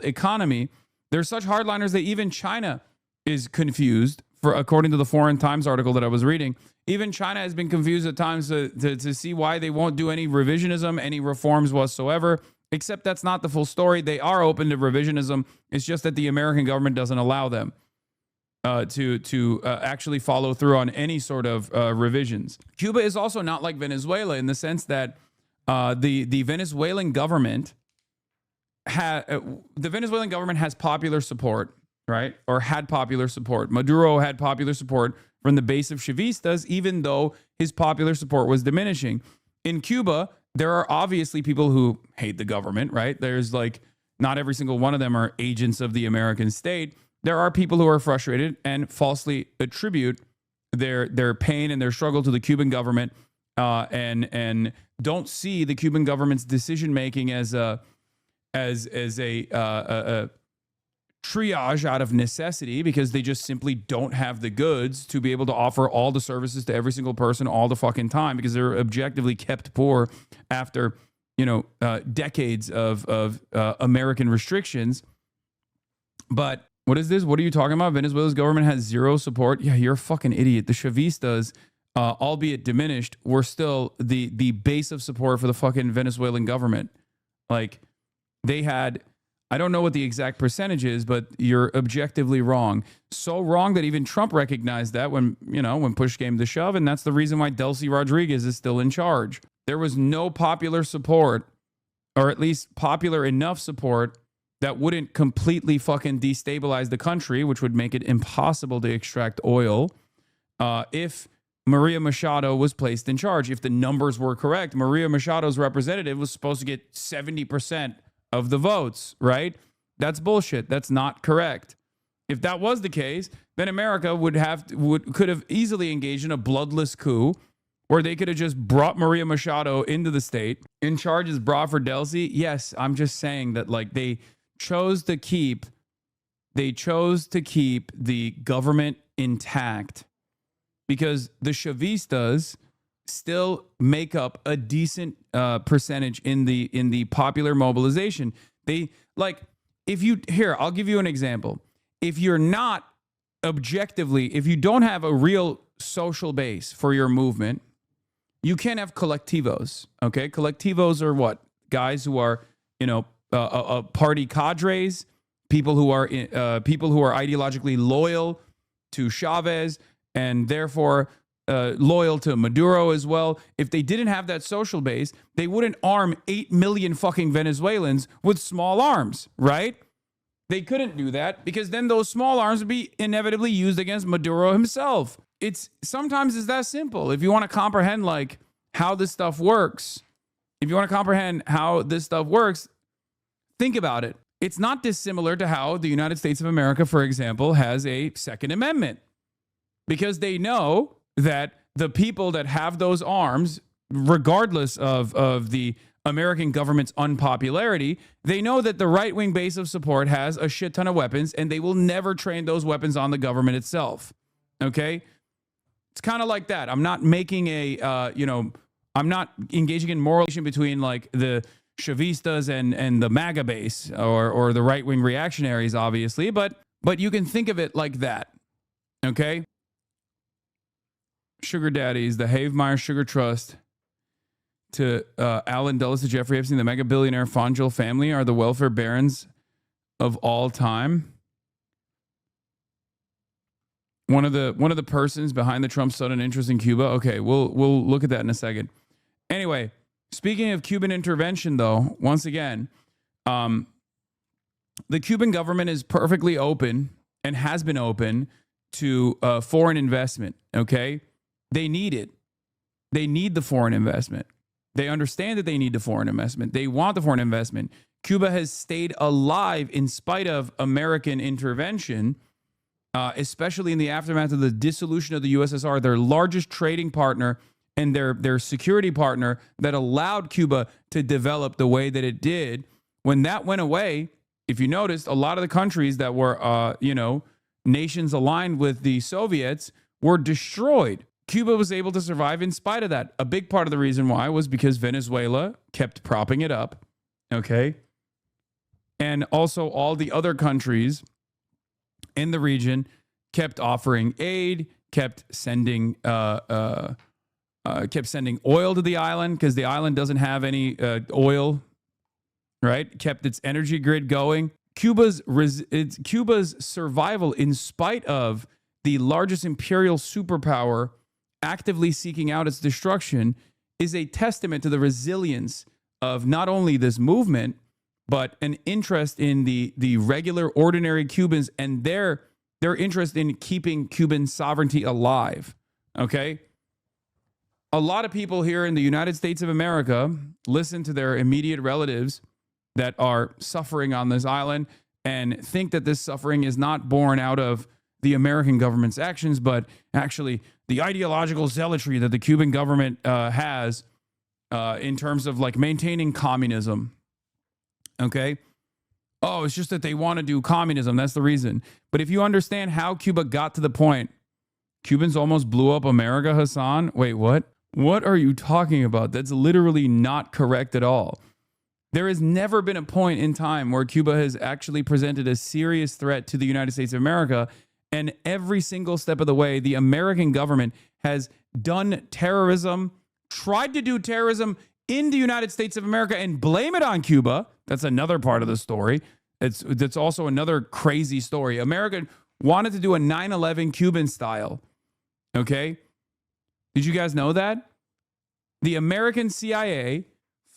economy. They're such hardliners that even China is confused, according to the Foreign Times article that I was reading. Even China has been confused at times to see why they won't do any revisionism, any reforms whatsoever, except that's not the full story. They are open to revisionism. It's just that the American government doesn't allow them to actually follow through on any sort of revisions. Cuba is also not like Venezuela in the sense that the Venezuelan government has popular support, right? Or had popular support. Maduro had popular support from the base of Chavistas, even though his popular support was diminishing. In Cuba, there are obviously people who hate the government, right? There's like, not every single one of them are agents of the American state. There are people who are frustrated and falsely attribute their pain and their struggle to the Cuban government, and don't see the Cuban government's decision making as a triage out of necessity, because they just simply don't have the goods to be able to offer all the services to every single person all the fucking time, because they're objectively kept poor after decades of American restrictions. But what is this? What are you talking about? Venezuela's government has zero support. Yeah, you're a fucking idiot. The Chavistas, albeit diminished, were still the base of support for the fucking Venezuelan government. Like, they had I don't know what the exact percentage is, but you're objectively wrong. So wrong that even Trump recognized that when push came to shove, and that's the reason why Delcy Rodriguez is still in charge. There was no popular support, or at least popular enough support that wouldn't completely fucking destabilize the country, which would make it impossible to extract oil, if Maria Machado was placed in charge. If the numbers were correct, Maria Machado's representative was supposed to get 70% of the votes, right? That's bullshit. That's not correct. If that was the case, then America could have easily engaged in a bloodless coup where they could have just brought Maria Machado into the state. In charge is brought for Delcy. Yes, I'm just saying that like they chose to keep the government intact because the Chavistas still make up a decent percentage in the popular mobilization. They like I'll give you an example. If you're not objectively, if you don't have a real social base for your movement, you can't have collectivos. Okay, collectivos are what? Guys who are party cadres, people who are ideologically loyal to Chavez and therefore loyal to Maduro as well. If they didn't have that social base, they wouldn't arm 8 million fucking Venezuelans with small arms, right? They couldn't do that because then those small arms would be inevitably used against Maduro himself. Sometimes it's that simple. If you want to comprehend like how this stuff works, think about it. It's not dissimilar to how the United States of America, for example, has a Second Amendment because they know that the people that have those arms, regardless of the American government's unpopularity, they know that the right-wing base of support has a shit ton of weapons and they will never train those weapons on the government itself. Okay? It's kind of like that. I'm not making I'm not engaging in moral relation between like the Chavistas and the MAGA base or the right-wing reactionaries, obviously, but you can think of it like that. Okay? Sugar daddies, the Havemeyer Sugar Trust, to Alan Dulles, to Jeffrey Epstein, the mega billionaire Fangel family are the welfare barons of all time. One of the persons behind the Trump sudden interest in Cuba. Okay, we'll look at that in a second. Anyway, speaking of Cuban intervention, though, once again, the Cuban government is perfectly open and has been open to foreign investment. Okay, they need it. They need the foreign investment. They understand that they need the foreign investment. They want the foreign investment. Cuba has stayed alive in spite of American intervention, especially in the aftermath of the dissolution of the USSR, their largest trading partner and their security partner that allowed Cuba to develop the way that it did. When that went away, if you noticed, a lot of the countries that were, nations aligned with the Soviets were destroyed. Cuba was able to survive in spite of that. A big part of the reason why was because Venezuela kept propping it up, okay? And also all the other countries in the region kept offering aid, kept sending oil to the island because the island doesn't have any oil, right? Kept its energy grid going. Cuba's survival in spite of the largest imperial superpower actively seeking out its destruction is a testament to the resilience of not only this movement, but an interest in the regular, ordinary Cubans and their interest in keeping Cuban sovereignty alive. Okay? A lot of people here in the United States of America listen to their immediate relatives that are suffering on this island and think that this suffering is not born out of the American government's actions, but actually the ideological zealotry that the Cuban government has in terms of like maintaining communism. Okay? Oh, it's just that they want to do communism. That's the reason. But if you understand how Cuba got to the point, Cubans almost blew up America, Hasan. Wait, what? What are you talking about? That's literally not correct at all. There has never been a point in time where Cuba has actually presented a serious threat to the United States of America. And every single step of the way, the American government has done terrorism, tried to do terrorism in the United States of America and blame it on Cuba. That's another part of the story. That's also another crazy story. America wanted to do a 9/11 Cuban style. Okay? Did you guys know that? The American CIA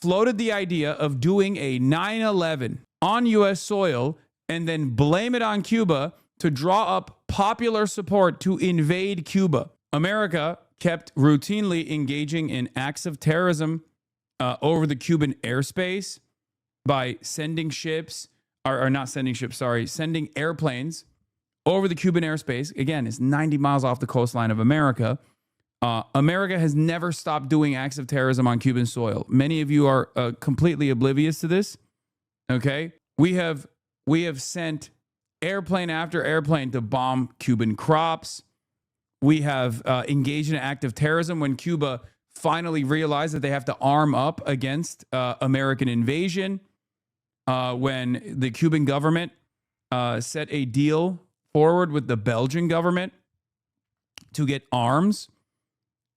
floated the idea of doing a 9/11 on U.S. soil and then blame it on Cuba to draw up popular support to invade Cuba. America kept routinely engaging in acts of terrorism over the Cuban airspace by sending ships, sending airplanes over the Cuban airspace. Again, it's 90 miles off the coastline of America. America has never stopped doing acts of terrorism on Cuban soil. Many of you are completely oblivious to this. Okay? We have sent airplane after airplane to bomb Cuban crops. We have engaged in an act of terrorism when Cuba finally realized that they have to arm up against American invasion. When the Cuban government set a deal forward with the Belgian government to get arms.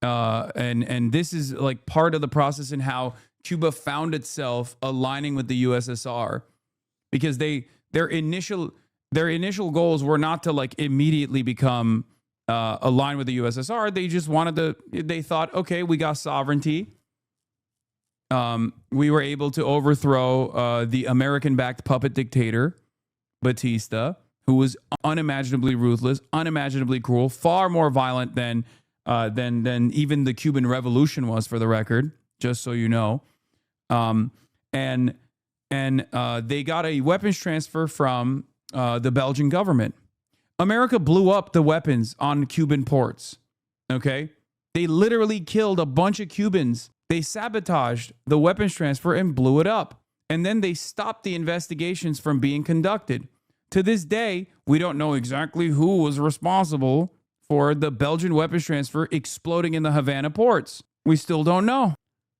And this is like part of the process in how Cuba found itself aligning with the USSR, because their initial goals were not to like immediately become aligned with the USSR. They just they thought, okay, we got sovereignty. We were able to overthrow the American-backed puppet dictator, Batista, who was unimaginably ruthless, unimaginably cruel, far more violent than even the Cuban Revolution was, for the record, just so you know. And they got a weapons transfer from the Belgian government. America blew up the weapons on Cuban ports. Okay? They literally killed a bunch of Cubans. They sabotaged the weapons transfer and blew it up. And then they stopped the investigations from being conducted. To this day, we don't know exactly who was responsible for the Belgian weapons transfer exploding in the Havana ports. We still don't know.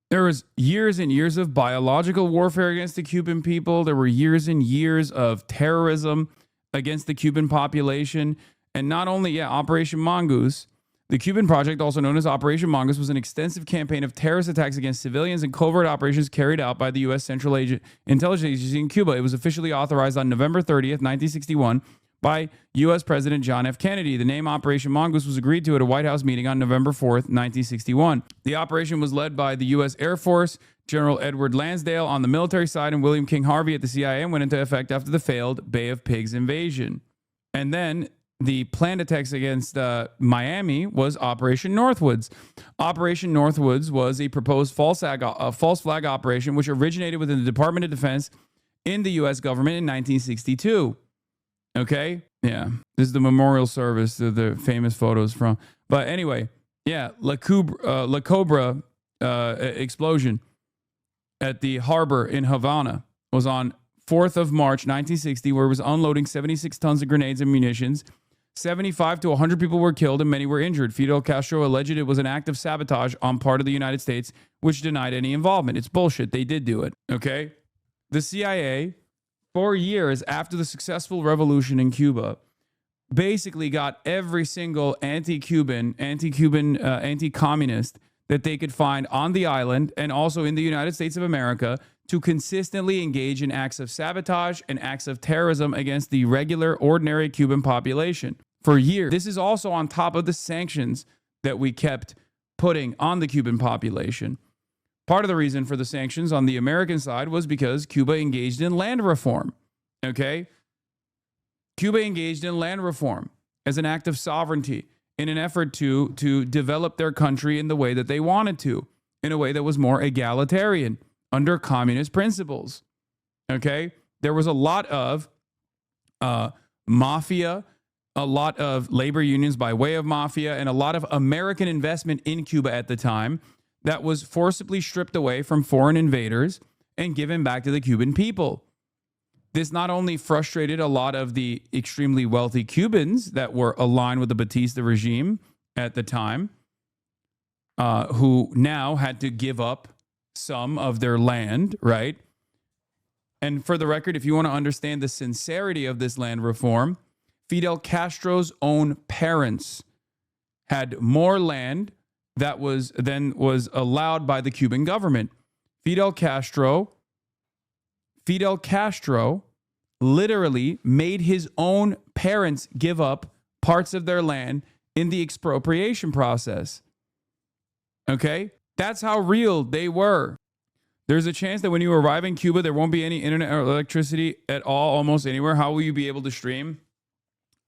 There was years and years of biological warfare against the Cuban people. There were years and years of terrorism against the Cuban population. And not only, Operation Mongoose, the Cuban project, also known as Operation Mongoose, was an extensive campaign of terrorist attacks against civilians and covert operations carried out by the U.S. Central Intelligence Agency in Cuba. It was officially authorized on November 30th, 1961, by U.S. President John F. Kennedy. The name Operation Mongoose was agreed to at a White House meeting on November 4th, 1961. The operation was led by the U.S. Air Force, General Edward Lansdale on the military side, and William King Harvey at the CIA, and went into effect after the failed Bay of Pigs invasion. And then the planned attacks against Miami was Operation Northwoods. Operation Northwoods was a proposed false flag operation which originated within the Department of Defense in the U.S. government in 1962. Okay? Yeah. This is the memorial service, the famous photos from. But anyway, La Cobra explosion at the harbor in Havana was on 4th of March, 1960, where it was unloading 76 tons of grenades and munitions. 75 to 100 people were killed and many were injured. Fidel Castro alleged it was an act of sabotage on part of the United States, which denied any involvement. It's bullshit. They did do it. Okay? The CIA, 4 years after the successful revolution in Cuba, basically got every single anti-Cuban, anti-communist that they could find on the island and also in the United States of America to consistently engage in acts of sabotage and acts of terrorism against the regular, ordinary Cuban population for years. This is also on top of the sanctions that we kept putting on the Cuban population. Part of the reason for the sanctions on the American side was because Cuba engaged in land reform. Okay? Cuba engaged in land reform as an act of sovereignty in an effort to develop their country in the way that they wanted to, in a way that was more egalitarian under communist principles. Okay? There was a lot of mafia, a lot of labor unions by way of mafia, and a lot of American investment in Cuba at the time that was forcibly stripped away from foreign invaders and given back to the Cuban people. This not only frustrated a lot of the extremely wealthy Cubans that were aligned with the Batista regime at the time, who now had to give up some of their land, right? And for the record, if you want to understand the sincerity of this land reform, Fidel Castro's own parents had more land that was allowed by the Cuban government. Fidel Castro literally made his own parents give up parts of their land in the expropriation process. Okay? That's how real they were. There's a chance that when you arrive in Cuba, there won't be any internet or electricity at all, almost anywhere. How will you be able to stream?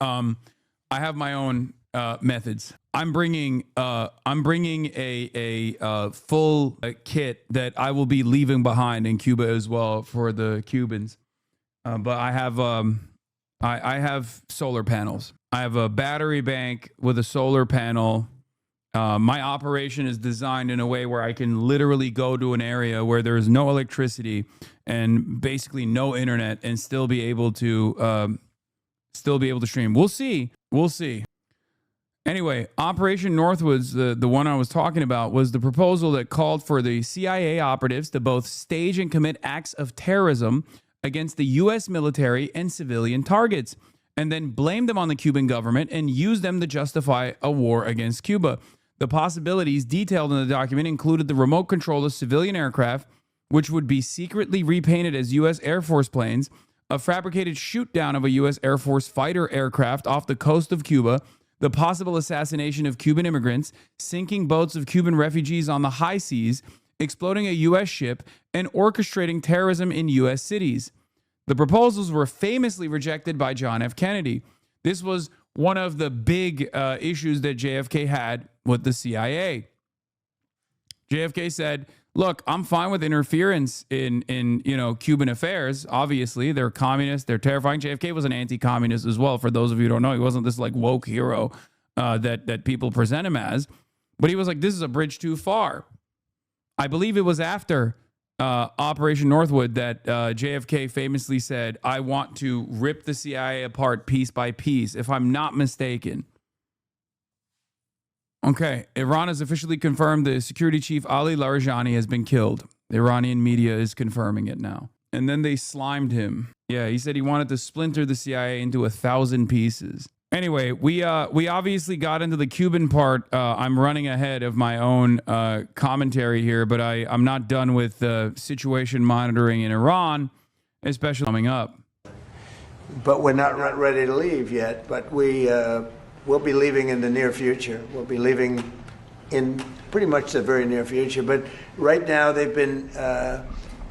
I have my own methods. I'm bringing a full kit that I will be leaving behind in Cuba as well for the Cubans. But I have solar panels. I have a battery bank with a solar panel. My operation is designed in a way where I can literally go to an area where there is no electricity and basically no internet and still be able to stream. We'll see. Anyway, Operation Northwoods, the one I was talking about, was the proposal that called for the CIA operatives to both stage and commit acts of terrorism against the U.S. military and civilian targets, and then blame them on the Cuban government and use them to justify a war against Cuba. The possibilities detailed in the document included the remote control of civilian aircraft, which would be secretly repainted as U.S. Air Force planes, a fabricated shoot-down of a U.S. Air Force fighter aircraft off the coast of Cuba, the possible assassination of Cuban immigrants, sinking boats of Cuban refugees on the high seas, exploding a U.S. ship, and orchestrating terrorism in U.S. cities. The proposals were famously rejected by John F. Kennedy. This was one of the big issues that JFK had with the CIA. JFK said, look, I'm fine with interference in Cuban affairs. Obviously, they're communists. They're terrifying. JFK was an anti-communist as well. For those of you who don't know, he wasn't this like woke hero that people present him as. But he was like, this is a bridge too far. I believe it was after Operation Northwood that JFK famously said, I want to rip the CIA apart piece by piece, if I'm not mistaken. Okay, Iran has officially confirmed the security chief Ali Larijani has been killed. The Iranian media is confirming it now. And then they slimed him. Yeah, he said he wanted to splinter the CIA into 1,000 pieces. Anyway, we obviously got into the Cuban part. I'm running ahead of my own commentary here, but I'm not done with situation monitoring in Iran, especially coming up. But we're not ready to leave yet, but we'll be leaving in the near future. We'll be leaving in pretty much the very near future. But right now they've been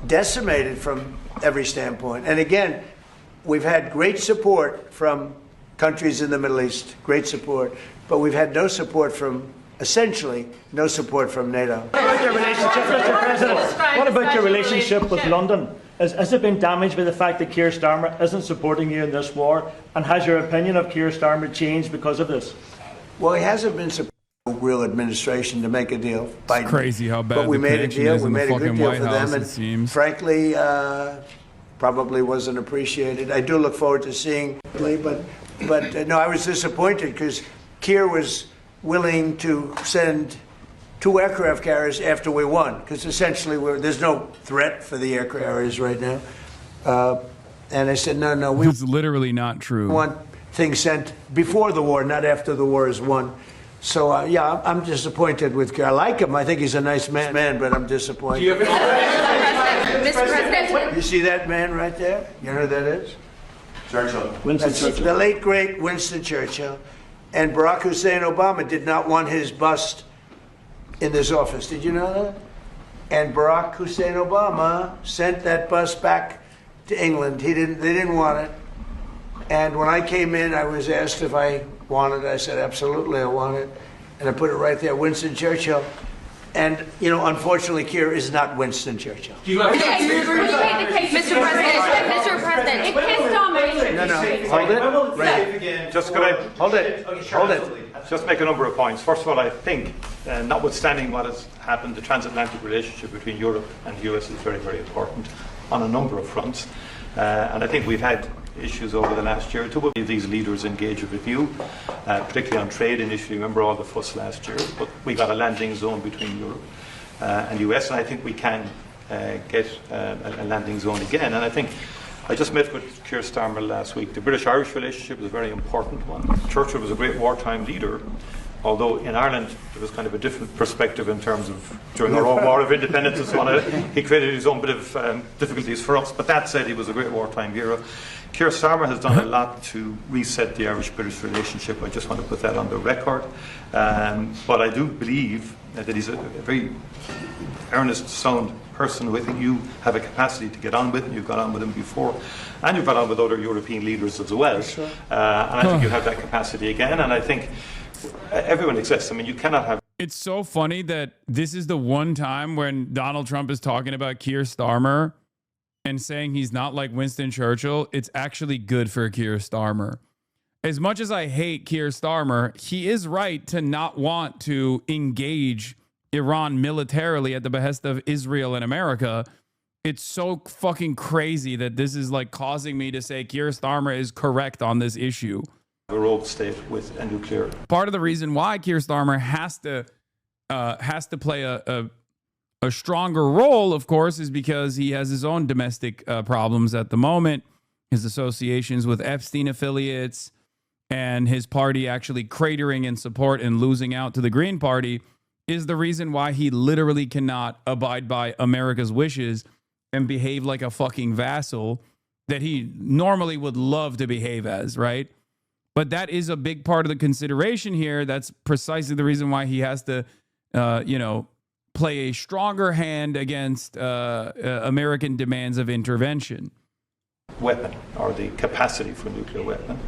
decimated from every standpoint. And again, we've had great support from countries in the Middle East, great support, but we've had no support from, essentially, no support from NATO. What about your relationship, Mr. President? What about your relationship with London? Has it been damaged by the fact that Keir Starmer isn't supporting you in this war? And has your opinion of Keir Starmer changed because of this? Well, he hasn't been supporting a real administration to make a deal. It's crazy how bad but we made a deal. We made a good deal for them, it seems. Frankly, probably wasn't appreciated. I do look forward to seeing, but no, I was disappointed because Keir was willing to send 2 aircraft carriers after we won, because essentially there's no threat for the aircraft carriers right now. And I said, no, we It's literally not true. want things sent before the war, not after the war is won. So, yeah, I'm disappointed with Keir. I like him. I think he's a nice man, but I'm disappointed. Mr. President. You see that man right there? You know who that is? Churchill. Winston That's Churchill. the late, great Winston Churchill. And Barack Hussein Obama did not want his bust in this office. Did you know that? And Barack Hussein Obama sent that bust back to England. They didn't want it. And when I came in, I was asked if I wanted it. I said, absolutely, I want it. And I put it right there, Winston Churchill. And, unfortunately, Keir is not Winston Churchill. Mr. President, it pissed on me. No, hold it. Right. Just could I Hold it. Hold it. just make a number of points. First of all, I think, notwithstanding what has happened, the transatlantic relationship between Europe and the US is very, very important on a number of fronts. And I think we've had issues over the last year or two. These leaders engage a review, particularly on trade initially. Remember all the fuss last year, but we got a landing zone between Europe and US, and I think we can get a landing zone again. And I think I just met with Keir Starmer last week. The British-Irish relationship is a very important one. Churchill was a great wartime leader, although in Ireland there was kind of a different perspective in terms of during our own war of independence and so on. He created his own bit of difficulties for us. But that said, he was a great wartime hero. Keir Starmer has done a lot to reset the Irish-British relationship. I just want to put that on the record. But I do believe that he's a very earnest, sound person who I think you have a capacity to get on with, and you've got on with him before, and you've got on with other European leaders as well. Sure. And I think you have that capacity again, and I think everyone exists. I mean, you cannot have... It's so funny that this is the one time when Donald Trump is talking about Keir Starmer and saying he's not like Winston Churchill. It's actually good for Keir Starmer. As much as I hate Keir Starmer, he is right to not want to engage Iran militarily at the behest of Israel and America. It's so fucking crazy that this is like causing me to say Keir Starmer is correct on this issue. A rogue state with a nuclear... Part of the reason why Keir Starmer has to play a stronger role, of course, is because he has his own domestic problems at the moment, his associations with Epstein affiliates, and his party actually cratering in support and losing out to the Green Party is the reason why he literally cannot abide by America's wishes and behave like a fucking vassal that he normally would love to behave as, right? But that is a big part of the consideration here. That's precisely the reason why he has to, play a stronger hand against American demands of intervention. Weapon, or the capacity for a nuclear weapon.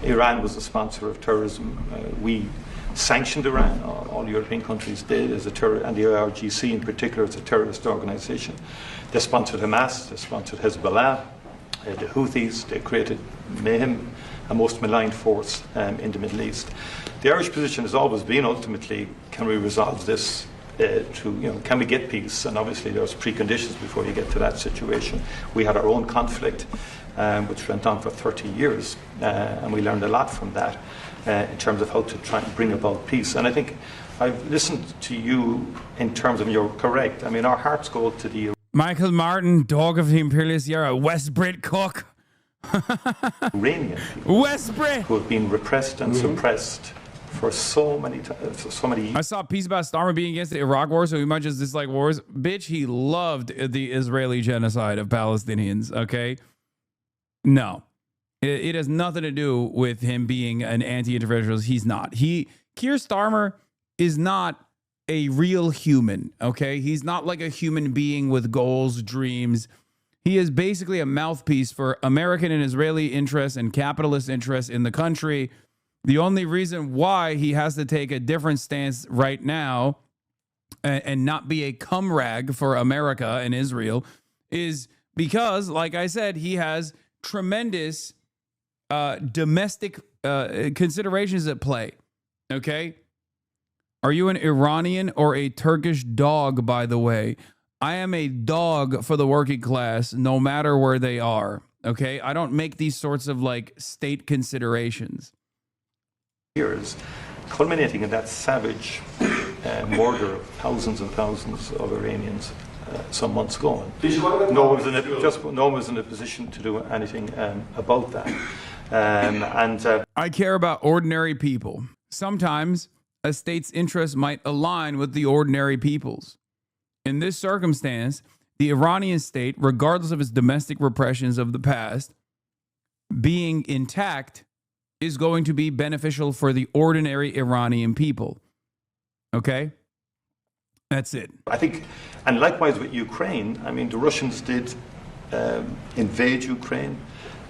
Iran was a sponsor of terrorism. We sanctioned Iran. All European countries did, as a and the IRGC in particular as a terrorist organization. They sponsored Hamas, they sponsored Hezbollah, the Houthis. They created mayhem, a most maligned force in the Middle East. The Irish position has always been ultimately, can we resolve this can we get peace? And obviously there's preconditions before you get to that situation. We had our own conflict, which went on for 30 years, and we learned a lot from that in terms of how to try and bring about peace. And I think I've listened to you in terms of, you're correct. I mean, our hearts go to the Michael Martin, dog of the Imperialist era, West Brit cook. Iranian people West Brit, who have been repressed and suppressed for so many I saw a piece about Starmer being against the Iraq war, so he might just dislike wars. Bitch, he loved the Israeli genocide of Palestinians, okay? No. It has nothing to do with him being an anti-interventionist. He's not. Keir Starmer is not a real human, okay? He's not like a human being with goals, dreams. He is basically a mouthpiece for American and Israeli interests and capitalist interests in the country. The only reason why he has to take a different stance right now and not be a cum rag for America and Israel is because, like I said, he has tremendous domestic considerations at play. Okay? Are you an Iranian or a Turkish dog, by the way? I am a dog for the working class, no matter where they are. Okay? I don't make these sorts of like state considerations. Years, culminating in that savage murder of thousands and thousands of Iranians some months ago. No one was in a position to do anything about that. I care about ordinary people. Sometimes a state's interests might align with the ordinary people's. In this circumstance, the Iranian state, regardless of its domestic repressions of the past, being intact is going to be beneficial for the ordinary Iranian people. Okay? That's it. I think, and likewise with Ukraine, I mean, the Russians did invade Ukraine,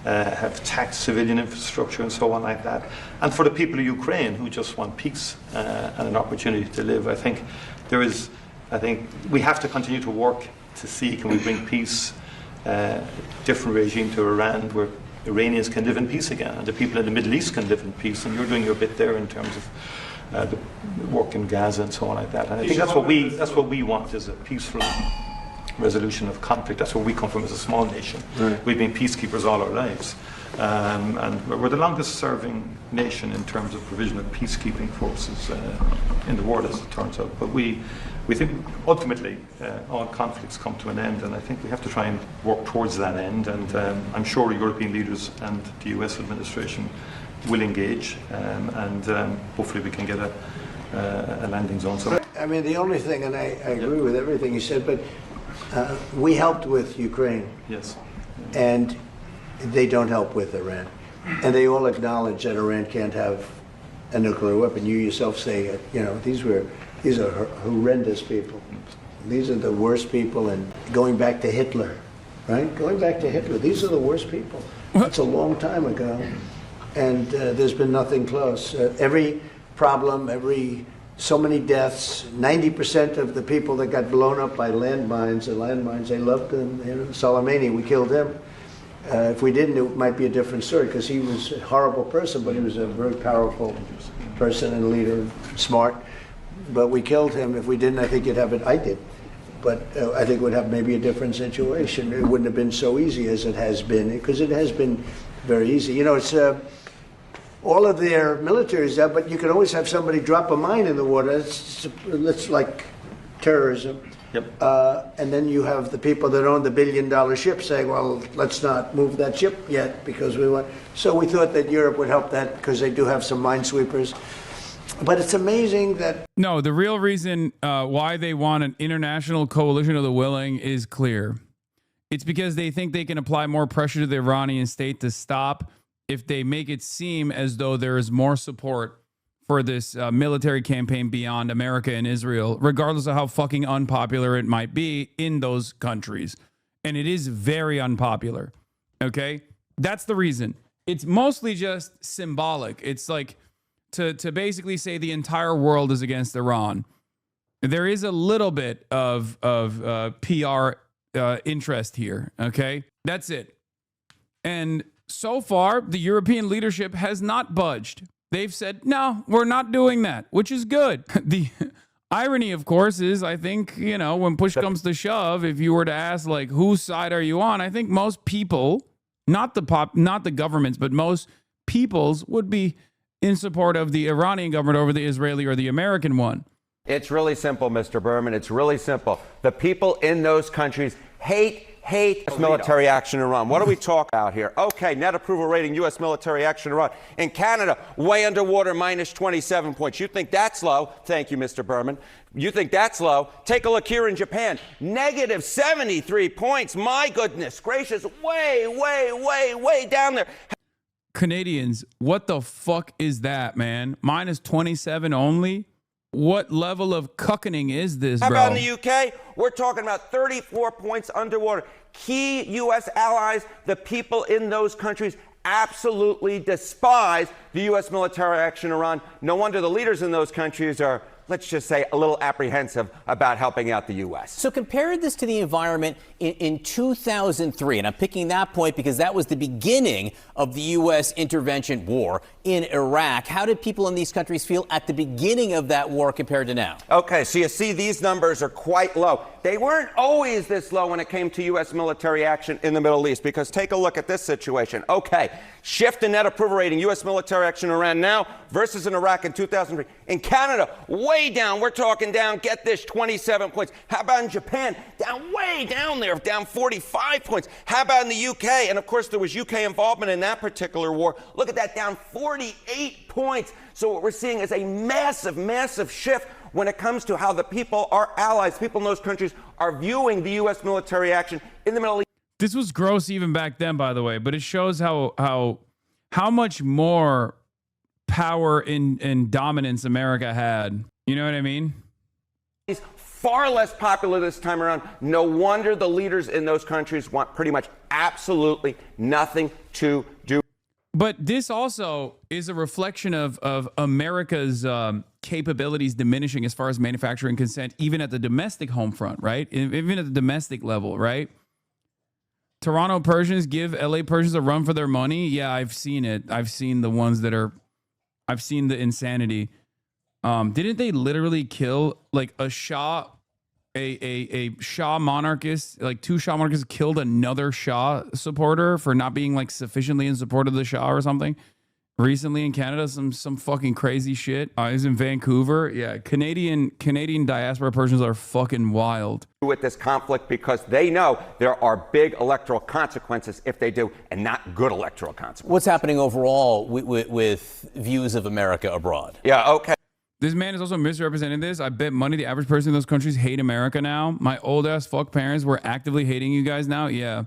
have attacked civilian infrastructure and so on like that. And for the people of Ukraine who just want peace and an opportunity to live, I think we have to continue to work to see, can we bring peace, different regime to Iran where Iranians can live in peace again, and the people in the Middle East can live in peace, and you're doing your bit there in terms of the work in Gaza and so on like that. And I think that's what we want, is a peaceful resolution of conflict. That's where we come from as a small nation. Right. We've been peacekeepers all our lives, and we're the longest serving nation in terms of provision of peacekeeping forces in the world, as it turns out. But we think ultimately all conflicts come to an end, and I think we have to try and work towards that end. And I'm sure European leaders and the US administration will engage, and hopefully we can get a landing zone. So, I mean, the only thing, and I agree with everything you said, but we helped with Ukraine. yes. And they don't help with Iran. And they all acknowledge that Iran can't have a nuclear weapon. You yourself say, these are horrendous people. These are the worst people. And going back to Hitler, right? Going back to Hitler, these are the worst people. That's a long time ago. And there's been nothing close. Every problem, so many deaths, 90% of the people that got blown up by landmines, they loved them. Soleimani, we killed him. If we didn't, it might be a different story, because he was a horrible person, but he was a very powerful person and leader, smart. But we killed him. If we didn't, I think you'd have it. I did. But I think it would have maybe a different situation. It wouldn't have been so easy as it has been, because it has been very easy. It's all of their military is there, but you can always have somebody drop a mine in the water. It's like terrorism. Yep. And then you have the people that own the billion-dollar ship saying, well, let's not move that ship yet because we want. So we thought that Europe would help that because they do have some minesweepers. But it's amazing that. No, the real reason why they want an international coalition of the willing is clear. It's because they think they can apply more pressure to the Iranian state to stop if they make it seem as though there is more support for this military campaign beyond America and Israel, regardless of how fucking unpopular it might be in those countries. And it is very unpopular. Okay? That's the reason. It's mostly just symbolic. It's like to basically say the entire world is against Iran. There is a little bit of PR interest here. Okay? That's it. And so far, the European leadership has not budged. They've said, no, we're not doing that, which is good. The irony, of course, is I think, when push comes to shove, if you were to ask, like, whose side are you on? I think most people, not the governments, but most peoples would be in support of the Iranian government over the Israeli or the American one. It's really simple, Mr. Berman. It's really simple. The people in those countries hate military action in Iran. What are we talking about here? Okay, net approval rating, U.S. military action in Iran. In Canada, way underwater, minus 27 points. You think that's low? Thank you, Mr. Berman. You think that's low? Take a look here in Japan. Negative 73 points. My goodness gracious. Way down there. Canadians, what the fuck is that, man? Minus 27 only? What level of cuckening is this, bro? How about in the UK? We're talking about 34 points underwater. Key U.S. allies, the people in those countries, absolutely despise the U.S. military action in Iran. No wonder the leaders in those countries are, let's just say, a little apprehensive about helping out the U.S. So compare this to the environment in 2003, and I'm picking that point because that was the beginning of the U.S. intervention war in Iraq. How did people in these countries feel at the beginning of that war compared to now? Okay, so you see these numbers are quite low. They weren't always this low when it came to U.S. military action in the Middle East, because take a look at this situation. Okay, shift in net approval rating, U.S. military action in Iran now versus in Iraq in 2003. In Canada, way down. We're talking down, get this, 27 points. How about in Japan? Way down there, down 45 points. How about in the UK? And of course, there was UK involvement in that particular war. Look at that, down 48 points. So what we're seeing is a massive shift when it comes to how the people, our allies, people in those countries, are viewing the U.S. military action in the Middle East. This was gross even back then, by the way, but it shows how much more power and dominance America had. You know what I mean? It's far less popular this time around. No wonder the leaders in those countries want pretty much absolutely nothing to do. But this also is a reflection of America's capabilities diminishing as far as manufacturing consent, even at the domestic home front, right? Even at the domestic level, right? Toronto Persians give LA Persians a run for their money. Yeah, I've seen it. I've seen the ones that are, I've seen the insanity. Didn't they literally kill like a Shah, a Shah monarchist, like two Shah monarchists killed another Shah supporter for not being like sufficiently in support of the Shah or something? Recently in Canada, some fucking crazy shit. I was in Vancouver. Yeah, Canadian diaspora Persians are fucking wild with this conflict because they know there are big electoral consequences if they do, and not good electoral consequences. What's happening overall with views of America abroad? Yeah, okay. This man is also misrepresenting this. I bet money the average person in those countries hate America now. My old ass fuck parents were actively hating you guys now. Yeah.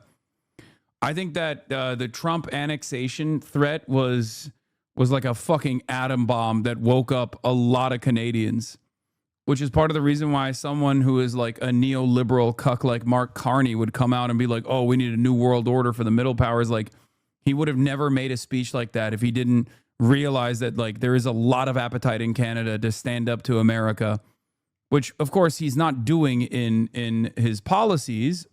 I think that the Trump annexation threat was like a fucking atom bomb that woke up a lot of Canadians, which is part of the reason why someone who is like a neoliberal cuck like Mark Carney would come out and be like, oh, we need a new world order for the middle powers. Like, he would have never made a speech like that if he didn't realize that like there is a lot of appetite in Canada to stand up to America, which of course he's not doing in his policies.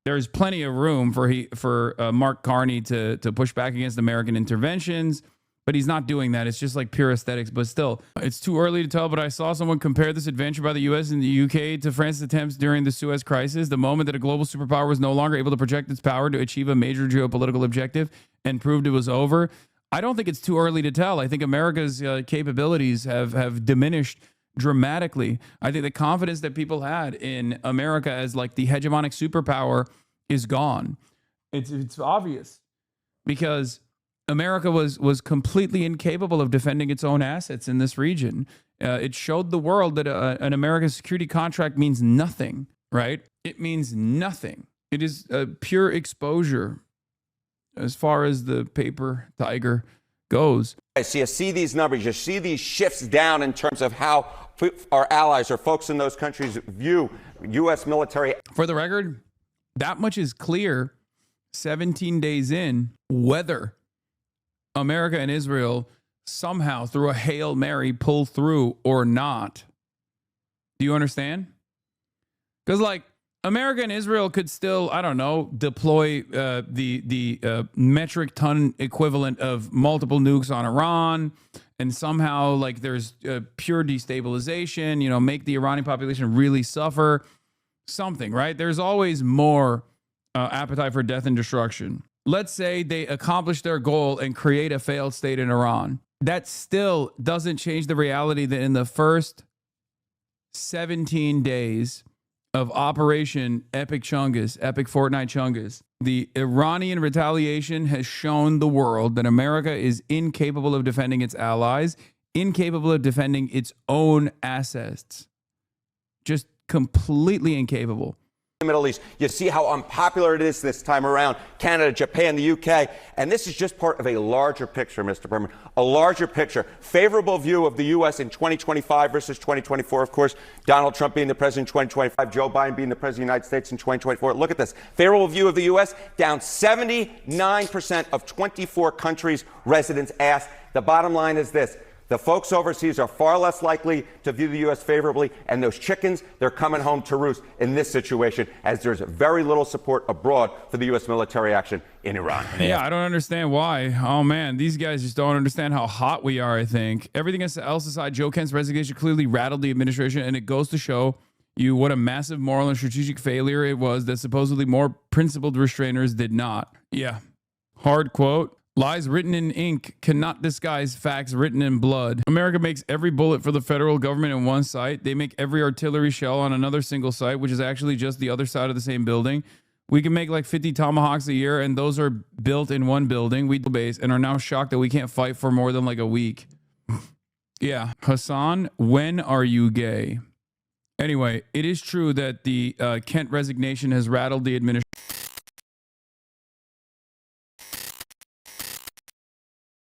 There's plenty of room for Mark Carney to push back against American interventions, but he's not doing that. It's just like pure aesthetics. But still, it's too early to tell. But I saw someone compare this adventure by the U.S. and the UK to France's attempts during the Suez Crisis, the moment that a global superpower was no longer able to project its power to achieve a major geopolitical objective and proved it was over. I don't think it's too early to tell. I think America's capabilities have diminished dramatically. I think the confidence that people had in America as like the hegemonic superpower is gone. It's obvious because America was completely incapable of defending its own assets in this region. It showed the world that an American security contract means nothing, right? It means nothing. It is a pure exposure as far as the paper tiger goes. So you see these numbers, you see these shifts down in terms of how our allies or folks in those countries view U.S. military. For the record, that much is clear 17 days in, whether America and Israel somehow through a Hail Mary pull through or not. Do you understand? Because like America and Israel could still, I don't know, deploy the metric ton equivalent of multiple nukes on Iran, and somehow like there's pure destabilization, you know, make the Iranian population really suffer something, right? There's always more appetite for death and destruction. Let's say they accomplish their goal and create a failed state in Iran. That still doesn't change the reality that in the first 17 days of Operation Epic Chungus, Epic Fortnite Chungus, the Iranian retaliation has shown the world that America is incapable of defending its allies, incapable of defending its own assets. Just completely incapable. The Middle East. You see how unpopular it is this time around. Canada, Japan, the UK. And this is just part of a larger picture, Mr. Berman. A larger picture. Favorable view of the U.S. in 2025 versus 2024. Of course, Donald Trump being the president in 2025, Joe Biden being the president of the United States in 2024. Look at this. Favorable view of the U.S. down 79% of 24 countries' residents asked. The bottom line is this. The folks overseas are far less likely to view the U.S. favorably, and those chickens, they're coming home to roost in this situation, as there's very little support abroad for the U.S. military action in Iran. Yeah, I don't understand why. Oh, man, these guys just don't understand how hot we are, I think. Everything else aside, Joe Kent's resignation clearly rattled the administration, and it goes to show you what a massive moral and strategic failure it was that supposedly more principled restrainers did not. Yeah, hard quote. Lies written in ink cannot disguise facts written in blood. America makes every bullet for the federal government in one site. They make every artillery shell on another single site, which is actually just the other side of the same building. We can make like 50 Tomahawks a year, and those are built in one building. We base and are now shocked that we can't fight for more than like a week. Yeah. Hasan, when are you gay? Anyway, it is true that the Kent resignation has rattled the administration.